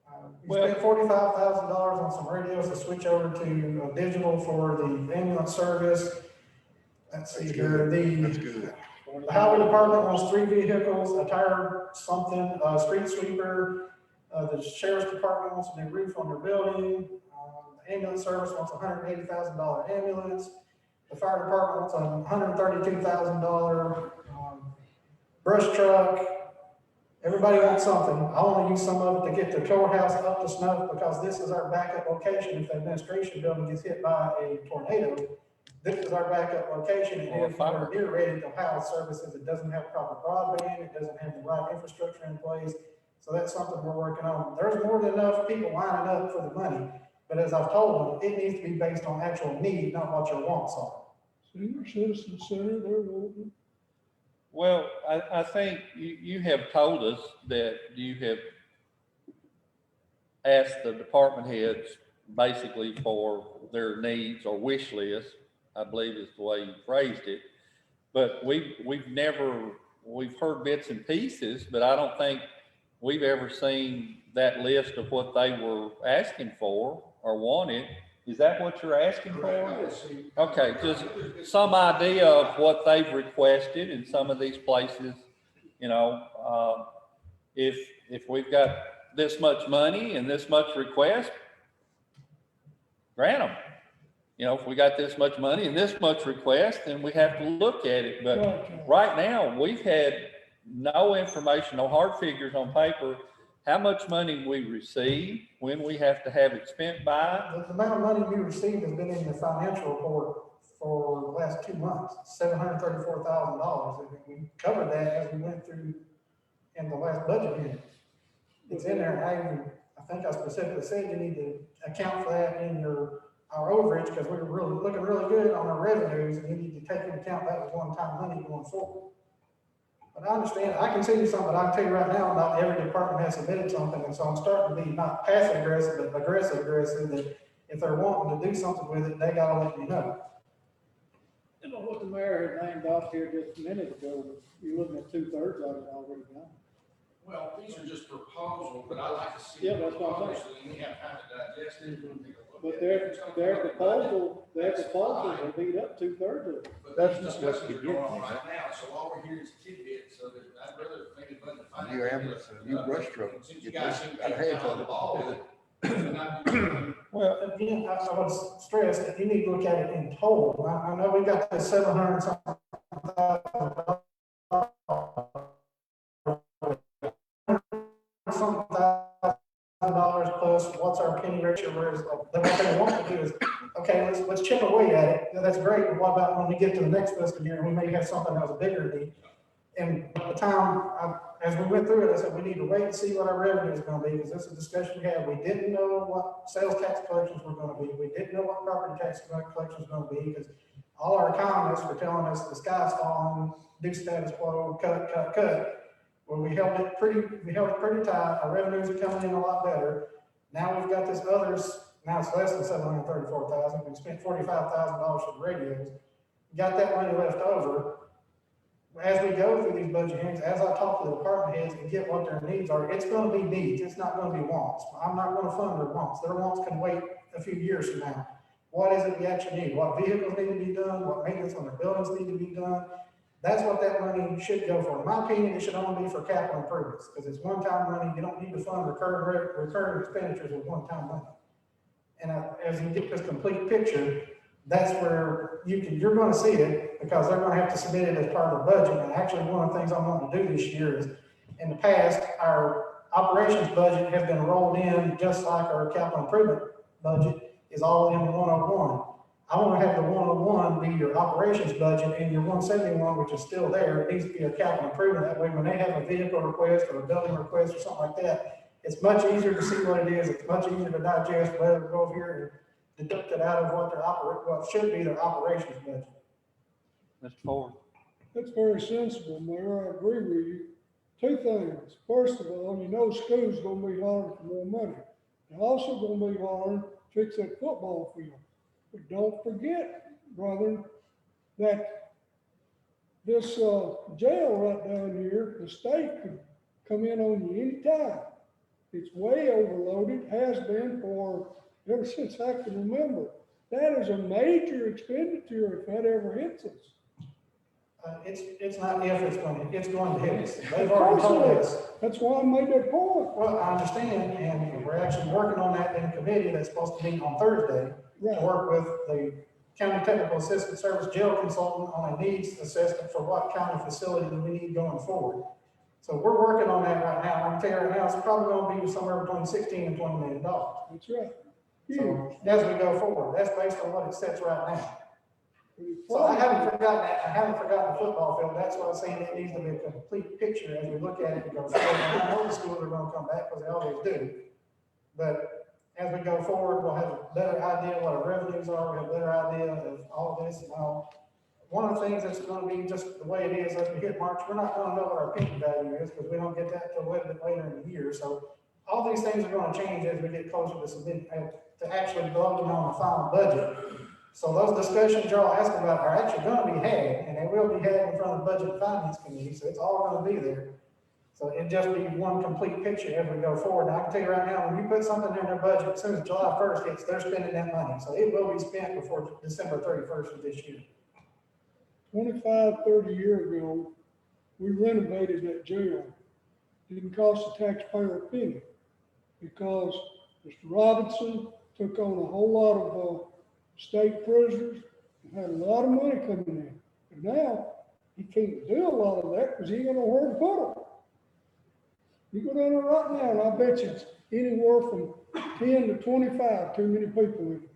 now. We spent $45,000 on some radios to switch over to digital for the ambulance service. Let's see here, That's good. the highway department wants 3 vehicles, a tire something, a street sweeper. The sheriff's department wants a new roof on their building. The ambulance service wants a $180,000 ambulance. The fire department wants a $132,000 brush truck. Everybody wants something. I want to use some of it to get the courthouse up to snuff, because this is our backup location. If the administration building gets hit by a tornado, this is our backup location. And if we're near ready to house services, it doesn't have proper broadband, it doesn't have the right infrastructure in place. So that's something we're working on. There's more than enough people lining up for the money, but as I've told them, it needs to be based on actual need, not what your wants are. Senior citizen center, they're voting. Well, I think you have told us that you have asked the department heads basically for their needs or wish list, I believe is the way you phrased it. But we've heard bits and pieces, but I don't think we've ever seen that list of what they were asking for or wanted. Is that what you're asking for? Okay, just some idea of what they've requested in some of these places. You know, if we've got this much money and this much request, grant them. You know, if we got this much money and this much request, then we have to look at it. But right now, we've had no information, no hard figures on paper, how much money we receive, when we have to have it spent by. The amount of money we received has been in the financial report for the last 2 months, $734,000. And we covered that as we went through in the last budget hearing. It's in there. I think I specifically said you need to account for that in our overage, because we were looking really good on our revenues, and you need to take into account that was one-time money going forward. But I understand, I can tell you something, I can tell you right now, not every department has submitted something, and so I'm starting to be not passive aggressive, but aggressive, that if they're wanting to do something with it, they gotta let me know. You know what the mayor had named off here just a minute ago, you're looking at 2/3 of it already done. Well, these are just proposals, but I like to see. Yeah, that's what I'm saying. So then we have time to digest it and take a look But at it. their proposals will beat up 2/3 of it. But That's these just what discussions you are get. going on right now, so all we're hearing is tidbits, so that I'd rather maybe budget. A new ambulance, a new brush truck. Since you guys seem to Got be a head on the on ball with it. and not do- Well, Again, I would stress that you need to look at it in total. I know we got the 700 something $1,000 plus what's our penny ratio, whereas then what they want to do is, okay, let's chip away at it. That's great, but what about when we get to the next fiscal year, we may have something that was a bigger need? And at the time, as we went through it, I said, we need to wait and see what our revenue is gonna be, because this is a discussion we had. We didn't know what sales tax collections were gonna be. We didn't know what property tax collections were gonna be, because all our economists were telling us the sky's falling, do status quo, cut. Well, we held it pretty tight. Our revenues are coming in a lot better. Now we've got this others, now it's less than 734,000. We spent $45,000 for the radios. Got that money left over. As we go through these budget hearings, as I talk to the department heads and get what their needs are, it's gonna be needs, it's not gonna be wants. I'm not gonna fund their wants. Their wants can wait a few years from now. What is it we actually need? What vehicles need to be done? What maintenance on their buildings need to be done? That's what that money should go for. In my opinion, it should only be for capital improvements, because it's one-time money. You don't need to fund recurring expenditures with one-time money. And as you get this complete picture, that's where you're going to see it, because they're going to have to submit it as part of the budget. And actually, one of the things I'm wanting to do this year is, in the past, our operations budget has been rolled in just like our capital improvement budget is all in 101. I want to have the 101 be your operations budget, and your 171, which is still there, it needs to be a capital improvement. That way, when they have a vehicle request or a building request or something like that, it's much easier to see what it is. It's much easier to digest, rather than go over here and deduct it out of what should be their operations budget. Mr. Ford. That's very sensible, Mayor. I agree with you. Two things. First of all, you know school's gonna be hollering for more money. They're also gonna be hollering to fix that football field. But don't forget, brother, that this jail right down here, the state could come in on you anytime. It's way overloaded, has been for ever since I can remember. That is a major expenditure if that ever hits us. It's not if it's going to hit us. They've Of already course told it us. is. That's why I made that point. Well, I understand, and we're actually working on that in a committee that's supposed to meet on Thursday to Right. work with the county technical assistant service jail consultant on a needs assessment for what kind of facility we need going forward. So we're working on that right now. I can tell you right now, it's probably going to be somewhere between 16 and $20 million. That's right. Huge. So as we go forward, that's based on what it sets right now. So I haven't forgotten that. I haven't forgotten the football field. That's why I'm saying it needs to be a complete picture as we look at it and go forward. And I know the schools are going to come back because they always do. But as we go forward, we'll have a better idea what our revenues are. We'll have a better idea of all this and all. One of the things that's going to be just the way it is as we hit March, we're not going to know what our penny value is because we don't get that till a little bit later in the year. So all these things are going to change as we get closer to submitting, to actually voting on the final budget. So those discussions y'all asking about are actually going to be had, and they will be had in front of the Budget and Finance Committee, so it's all going to be there. So it just be one complete picture as we go forward. And I can tell you right now, when you put something in their budget, as soon as July 1st hits, they're spending that money. So it will be spent before December 31st of this year. 25, 30 years ago, we renovated that jail. Didn't cost the taxpayer a penny because Mr. Robinson took on a whole lot of state prisoners and had a lot of money coming in. But now he can't do a lot of that because he ain't got nowhere to put them. You go down there right now, and I bet you it's anywhere from 10 to 25 too many people in it.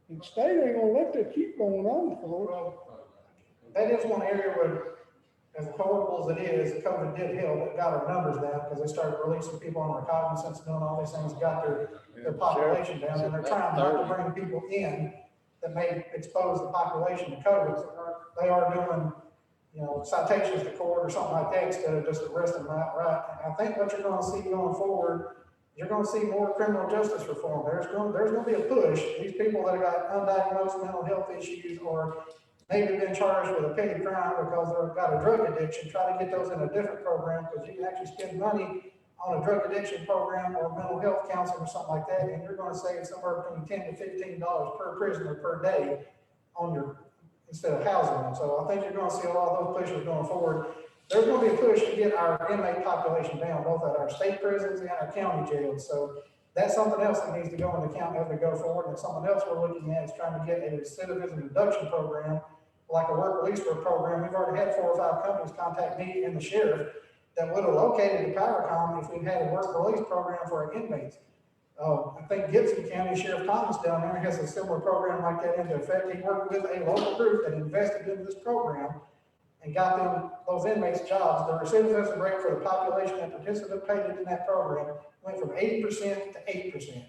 And state ain't gonna let that keep going on, folks. Well, that is one area where, as horrible as it is, COVID did help. It got our numbers down because they started releasing people on recognizance, doing all these things, got their population down, and they're trying not to bring people in that may expose the population to COVID. So they are doing, citations to court or something like that instead of just arresting them outright. And I think what you're going to see going forward, you're going to see more criminal justice reform. There's going to be a push. These people that have got undiagnosed mental health issues or maybe been charged with a petty crime because they've got a drug addiction, try to get those in a different program because you can actually spend money on a drug addiction program or mental health counseling or something like that, and you're going to save somewhere between $10 to $15 per prisoner per day on instead of housing them. So I think you're going to see a lot of those pushes going forward. There's going to be a push to get our inmate population down, both at our state prisons and our county jails. So that's something else that needs to go into account as we go forward. And something else we're looking at is trying to get a recidivism reduction program, like a work release program. We've already had 4 or 5 companies contact me and the sheriff that would have located the PowerCom if we had a work release program for our inmates. I think Gibson County Sheriff Thomas down there has a similar program like that into effect. He worked with a local group that invested into this program and got them, those inmates, jobs. The recidivism rate for the population that participated in that program went from 80% to 8%.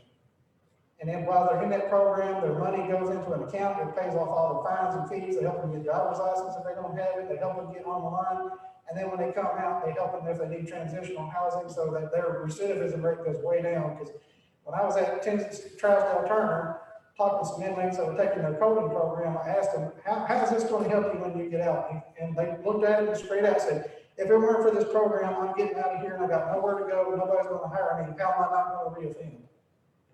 And then while they're in that program, their money goes into an account that pays off all the fines and fees. They help them get driver's license if they don't have it. They help them get on the line. And then when they come out, they help them if they need transitional housing so that their recidivism rate goes way down. Because when I was at Tennessee Trousdale Turner, talking to some inmates that were taking their coding program, I asked them, how is this going to help you when you get out? And they looked at it and straight out said, if it weren't for this program, I'm getting out of here and I got nowhere to go. Nobody's going to hire me. How am I not going to reoffend?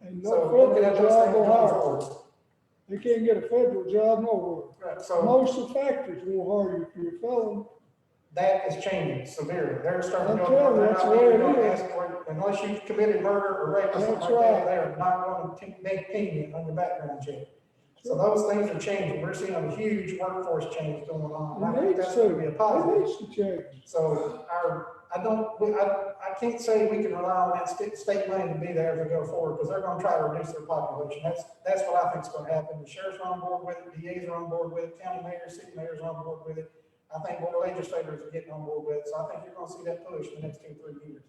And no So looking federal at those job things will going hire forward. you. They can't get a federal job nowhere. Right, so Most of the factories won't hire you if you're a felon. that is changing severely. They're starting to I'm go, telling you, they're that's not the way even it going to is. ask for it, unless you've committed murder or rape or something That's like that, right. they are not going to make payment on your background check. So those things are changing. We're seeing a huge workforce change going on. And I It think needs that's going to be a to, it positive. needs to change. So I can't say we can rely on that state money to be there as we go forward, because they're gonna try to reduce their population. That's what I think is gonna happen. The sheriff's are on board with it, DAs are on board with it, county mayors, city mayors are on board with it. I think board legislators are getting on board with it, so I think you're gonna see that push in the next 2-3 years.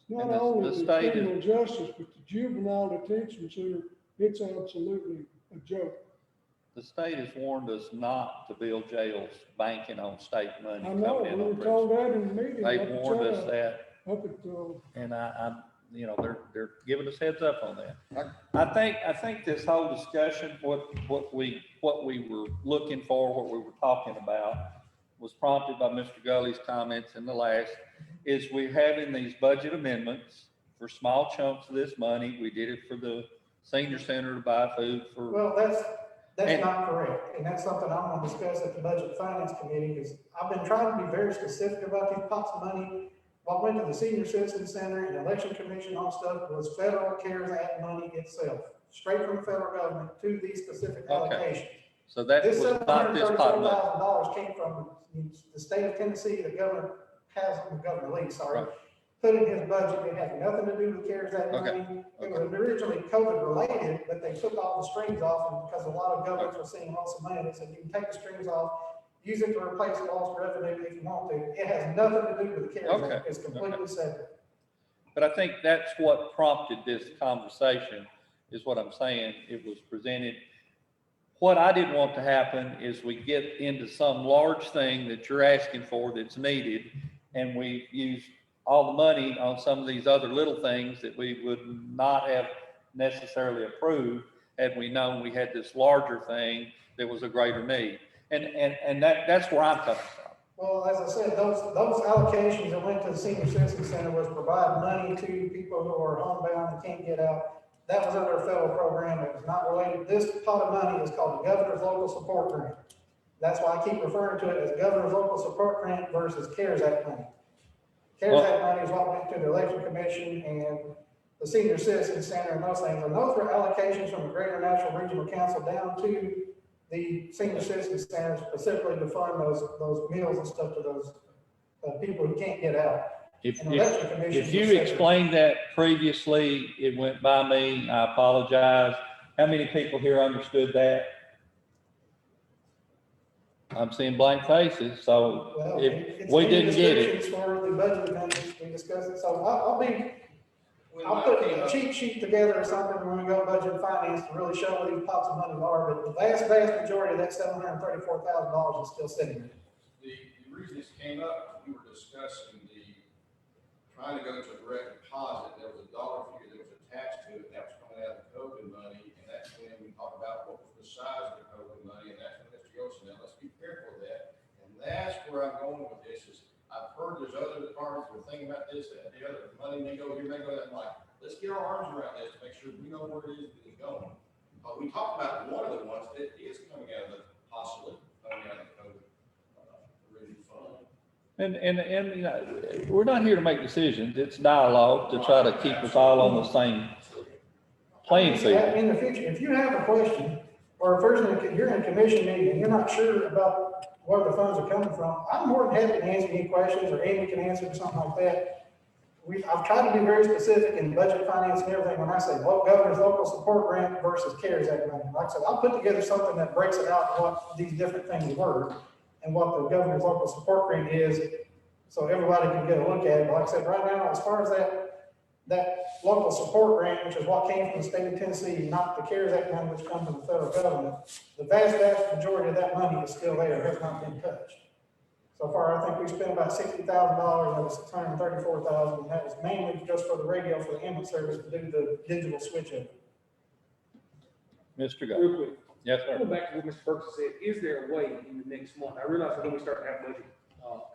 It's not And the only the state is- criminal justice, but the juvenile detention center, it's absolutely a joke. The state has warned us not to build jails banking on state money I know, coming in we on were told prisons. that in the meeting. They up at warned us Trousdale, that, Up at, and you know, they're giving us heads up on that. I think this whole discussion, what we were looking for, what we were talking about, was prompted by Mr. Gully's comments in the last, is we're having these budget amendments for small chunks of this money. We did it for the senior center to buy food for. Well, that's And- not correct, and that's something I'm gonna discuss at the Budget and Finance Committee, because I've been trying to be very specific about these pots of money. What went to the Senior Citizen Center and Election Commission on stuff was federal CARES Act money itself, straight from the federal government to these specific Okay. allocations. So that This was $734,000 not this pot of money. came from the state of Tennessee, the governor Governor Lee, sorry, Right. put in his budget. It had nothing to do with CARES Act Okay. money. It was originally COVID related, but they took all the strings off, and because a lot of governments were seeing lots of money, they said, you can take the strings off, use it to replace lost revenue if you want to. It has nothing to do with the CARES Okay. Act. It's completely separate. But I think that's what prompted this conversation, is what I'm saying. It was presented. What I didn't want to happen is we get into some large thing that you're asking for that's needed, and we use all the money on some of these other little things that we would not have necessarily approved had we known we had this larger thing that was a greater need. And that's where I'm coming from. Well, as I said, those allocations that went to the Senior Citizen Center was provide money to people who are homebound and can't get out. That was under a federal program. It was not related. This pot of money is called the Governor's Local Support Grant. That's why I keep referring to it as Governor's Local Support Grant versus CARES Act money. CARES Act money is what went to the Election Commission and the Senior Citizen Center and those things. And those were allocations from the Greater Nashville Regional Council down to the Senior Citizen Center, specifically to fund those meals and stuff to those people who can't get out. If And the Election Commission you was separate. explained that previously, it went by me, I apologize. How many people here understood that? I'm seeing blank faces, so Well, if it's we in the didn't get it. descriptions for the budget amendments, we discussed it, so I'll When I'll I put came a up- cheat sheet together or something when we go budget and finance to really show what these pots of money are, but the vast majority of that $734,000 is still sitting there. The reason this came up, we were discussing trying to go to a direct deposit. There was a dollar figure that was attached to it, that was coming out of the COVID money, and that's when we talked about what was the size of the COVID money, and that's when Mr. Yost said, let's be careful of that. And that's where I'm going with this, is I've heard there's other departments who are thinking about this, that, the other, money may go here, may go there. I'm like, let's get our arms around this, make sure we know where it is that it's going. We talked about one of the ones that is coming out of the, possibly, coming out of the COVID, original fund. And, you know, we're not here to make decisions. It's dialogue to try to keep us all on the same playing field. In the future, if you have a question, or if you're in a commission meeting and you're not sure about where the funds are coming from, I'm more than happy to answer any questions, or Amy can answer or something like that. I've tried to be very specific in budget, finance, and everything when I say Governor's Local Support Grant versus CARES Act money. Like I said, I'll put together something that breaks it out, what these different things were, and what the Governor's Local Support Grant is, so everybody can get a look at it. But like I said, right now, as far as that local support grant, which is what came from the state of Tennessee, not the CARES Act money, which comes from the federal government, the vast majority of that money is still there, it has not been touched. So far, I think we spent about $60,000 out of $634,000, and that was mainly just for the radio for the ambulance service to do the digital switch over. Mr. Go. Real quick, Yes, sir. going back to what Mr. Ferguson said, is there a way in the next month, I realize when we start to have budget,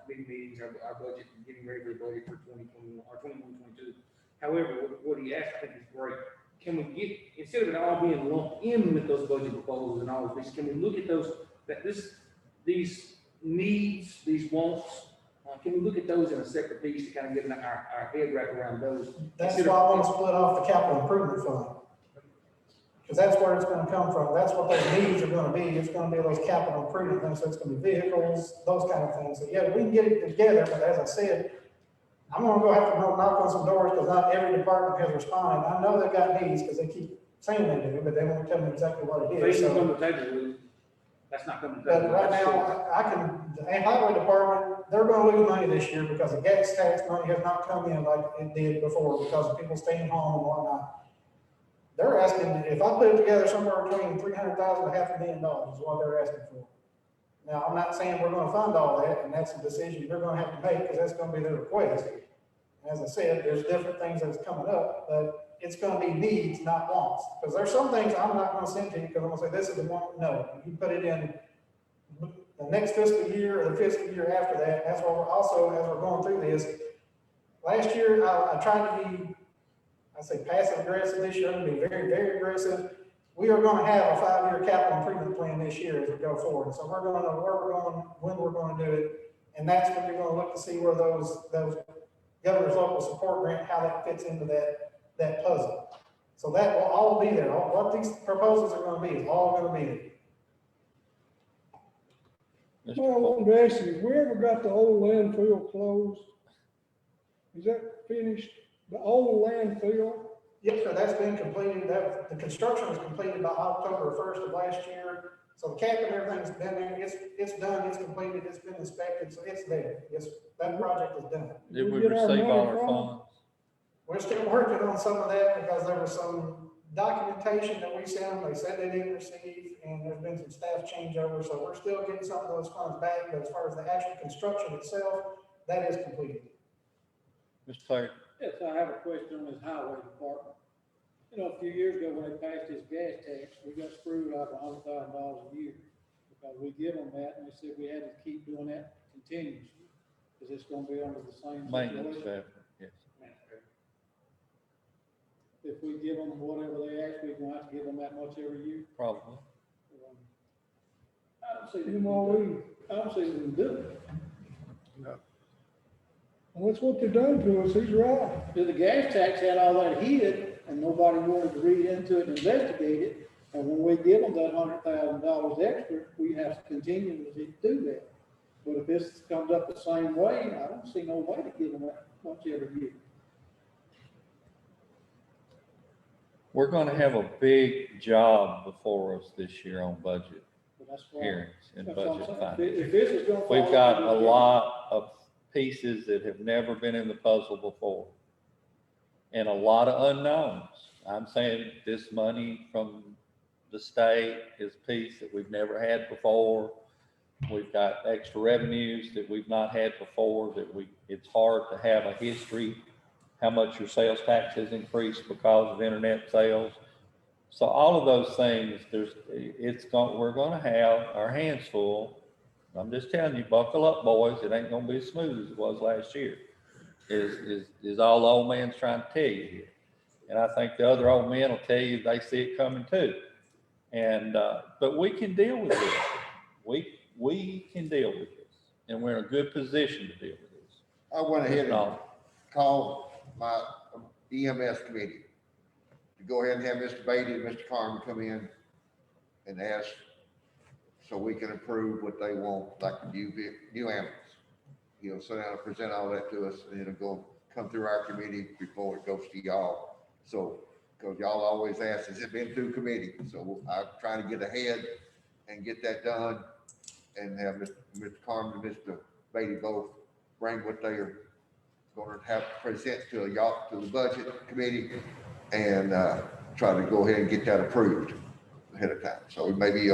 committee meetings, our budget, and getting ready for the budget for 2021, or 21-22. However, what he asked, I think is great. Can we get, instead of it all being lumped in with those budget proposals and all of this, can we look at those, these needs, these wants, can we look at those in a separate piece to kind of get our head wrapped around those? That's why I want to split off the capital improvement fund. Because that's where it's gonna come from. That's what those needs are gonna be. It's gonna be those capital improvement things. So it's gonna be vehicles, those kind of things. So yeah, we can get it together, but as I said, I'm gonna go have to go knock on some doors because not every department has responded. I know they've got needs because they keep saying they do, but they won't tell me exactly what it is. Things So, on the table, that's not coming. but right now, I can, the highway department, they're gonna lose money this year because the gas tax money has not come in like it did before because of people staying home and whatnot. They're asking, if I put it together, somewhere between $300,000 to $500,000 is what they're asking for. Now, I'm not saying we're gonna fund all that, and that's a decision they're gonna have to make, because that's gonna be their request. As I said, there's different things that's coming up, but it's gonna be needs, not wants. Because there's some things I'm not gonna send to you, because I'm gonna say, this is the one, no, you put it in the next fiscal year or the fiscal year after that. That's why we're also, as we're going through this, last year, I tried to be, I say passive aggressive. This year I'm gonna be very, very aggressive. We are gonna have a 5-year capital improvement plan this year as we go forward. So we're gonna know where we're going, when we're gonna do it. And that's when you're gonna look to see where those governor's local support grant, how that fits into that puzzle. So that will all be there. What these proposals are gonna be is all gonna be there. Well, I wanted to ask you, have we ever got the old landfill closed? Is that finished? The old landfill? Yes, sir, that's been completed. The construction was completed by October 1st of last year. So the cap and everything's been there. It's done, it's completed, it's been inspected, so it's there. Yes, that project is done. Did we get our receive all money our from? funds? We're still working on some of that because there was some documentation that we sent them. They said they didn't receive, and there's been some staff changeover. So we're still getting some of those funds back. But as far as the actual construction itself, that is completed. Mr. Clary? Yes, I have a question on this highway department. You know, a few years ago when they passed this gas tax, we got screwed out of $100,000 a year. Because we give them that and they said we had to keep doing that continuously. Because it's gonna be under the same Maintenance situation. factor, yes. If we give them whatever they ask, we're gonna have to give them that much every year. Probably. I don't see them MOE. I don't see them do it. Well, that's what they done to us. He's right. The gas tax had all that hid and nobody wanted to read into it and investigate it. And when we give them that $100,000 extra, we have to continue to do that. But if this comes up the same way, I don't see no way to give them that much every year. We're gonna have a big job before us this year on budget But that's why. hearings and That's what I'm budget saying. finance. If this is gonna. We've fall got under a this- lot of pieces that have never been in the puzzle before. And a lot of unknowns. I'm saying this money from the state is a piece that we've never had before. We've got extra revenues that we've not had before, it's hard to have a history, how much your sales tax has increased because of internet sales. So all of those things, we're gonna have our hands full. I'm just telling you, buckle up, boys. It ain't gonna be as smooth as it was last year. Is all the old man's trying to tell you here. And I think the other old men will tell you they see it coming too. And, but we can deal with this. We can deal with this, and we're in a good position to deal with this. I went ahead It's and not- called my EMS committee to go ahead and have Mr. Beatty and Mr. Carmen come in and ask so we can approve what they want, like the new ambulance. He'll sit down and present all that to us, and it'll come through our committee before it goes to y'all. So, because y'all always ask, has it been through committee? So I'm trying to get ahead and get that done and have Mr. Carmen and Mr. Beatty both bring what they are going to have to present to y'all, to the budget committee, and try to go ahead and get that approved ahead of time. So maybe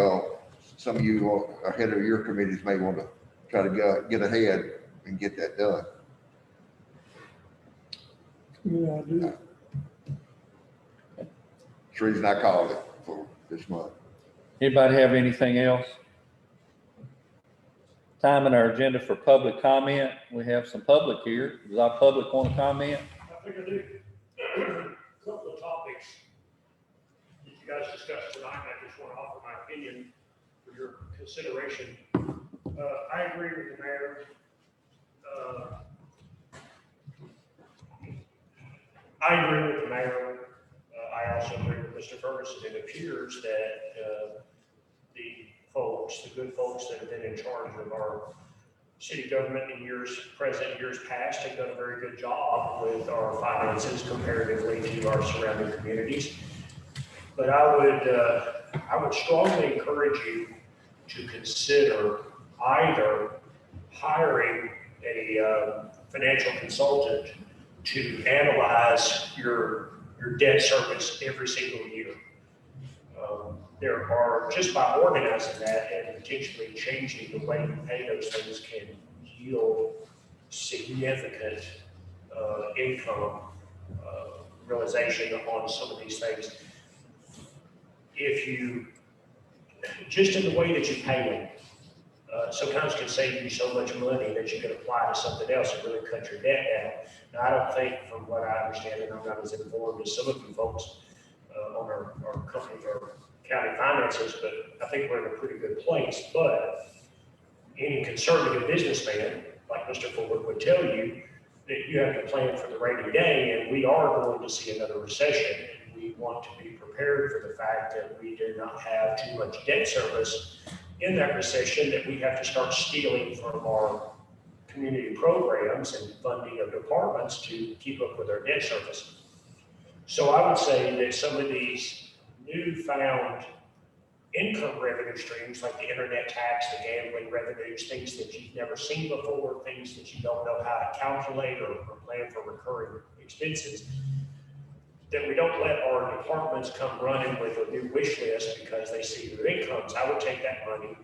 some of you ahead of your committees may want to try to get ahead and get that done. Yeah, I do. That's the reason I called it for this month. Anybody have anything else? Time in our agenda for public comment. We have some public here. Does our public want to comment? I think I do. A couple of topics that you guys discussed tonight, I just want to offer my opinion for your consideration. I agree with the mayor. I agree with the mayor. I also agree with Mr. Ferguson, it appears that the good folks that have been in charge of our city government in years past, have done a very good job with our finances comparatively to our surrounding communities. But I would strongly encourage you to consider either hiring a financial consultant to analyze your debt service every single year. There are, just by organizing that and potentially changing the way you pay those things can yield significant income realization on some of these things. If you, just in the way that you pay them, sometimes can save you so much money that you can apply to something else and really cut your debt down. Now, I don't think, from what I understand, and I'm not as informed as some of you folks on our company or county finances, but I think we're in a pretty good place. But any conservative businessman, like Mr. Fuller, would tell you that you have to plan for the rainy day, and we are going to see another recession. And we want to be prepared for the fact that we do not have too much debt service in that recession, that we have to start stealing from our community programs and funding of departments to keep up with our debt service. So I would say that some of these newfound income revenue streams, like the internet tax, the gambling revenues, things that you've never seen before, things that you don't know how to calculate or plan for recurring expenses, that we don't let our departments come running with a new wish list because they see their incomes. I would take that money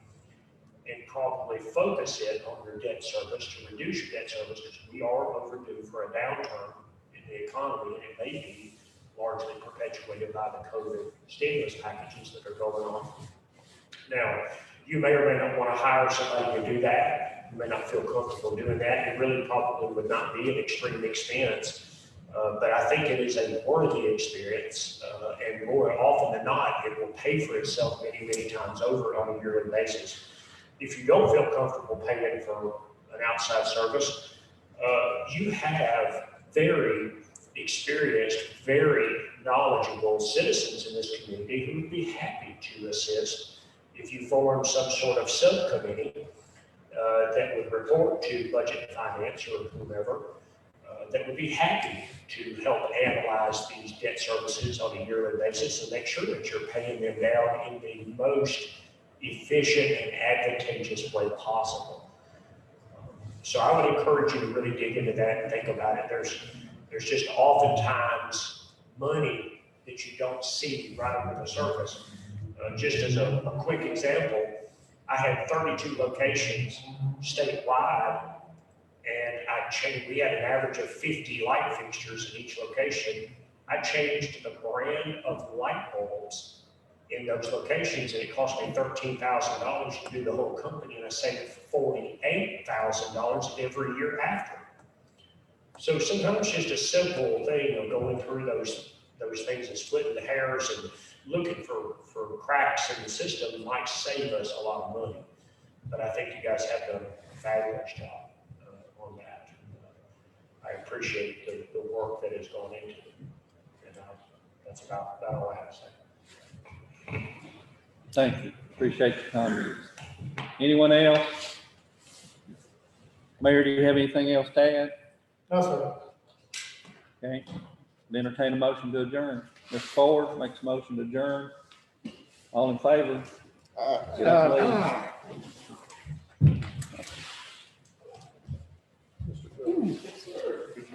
and probably focus it on your debt service to reduce your debt service, because we are overdue for a downturn in the economy, and it may be largely perpetuated by the COVID stimulus packages that are going on. Now, you may or may not want to hire somebody to do that. You may not feel comfortable doing that. It really probably would not be an extreme expense, but I think it is a worthy experience, and more often than not, it will pay for itself many, many times over on a yearly basis. If you don't feel comfortable paying for an outside service, you have very experienced, very knowledgeable citizens in this community who would be happy to assist if you form some sort of subcommittee that would report to budget and finance or whomever, that would be happy to help analyze these debt services on a yearly basis and make sure that you're paying them down in the most efficient and advantageous way possible. So I would encourage you to really dig into that and think about it. There's just oftentimes money that you don't see right under the surface. Just as a quick example, I had 32 locations statewide, and we had an average of 50 light fixtures in each location. I changed the brand of light bulbs in those locations, and it cost me $13,000 to do the whole company, and I saved $48,000 every year after. So sometimes just a simple thing of going through those things and splitting the hairs and looking for cracks in the system might save us a lot of money. But I think you guys have done a fabulous job on that. I appreciate the work that has gone into it. And that's about all I have to say. Thank you. Appreciate your comments. Anyone else? Mayor, do you have anything else to add? No, sir. Okay. Entertain a motion to adjourn. Mr. Ford makes a motion to adjourn. All in favor? Get up, please. Good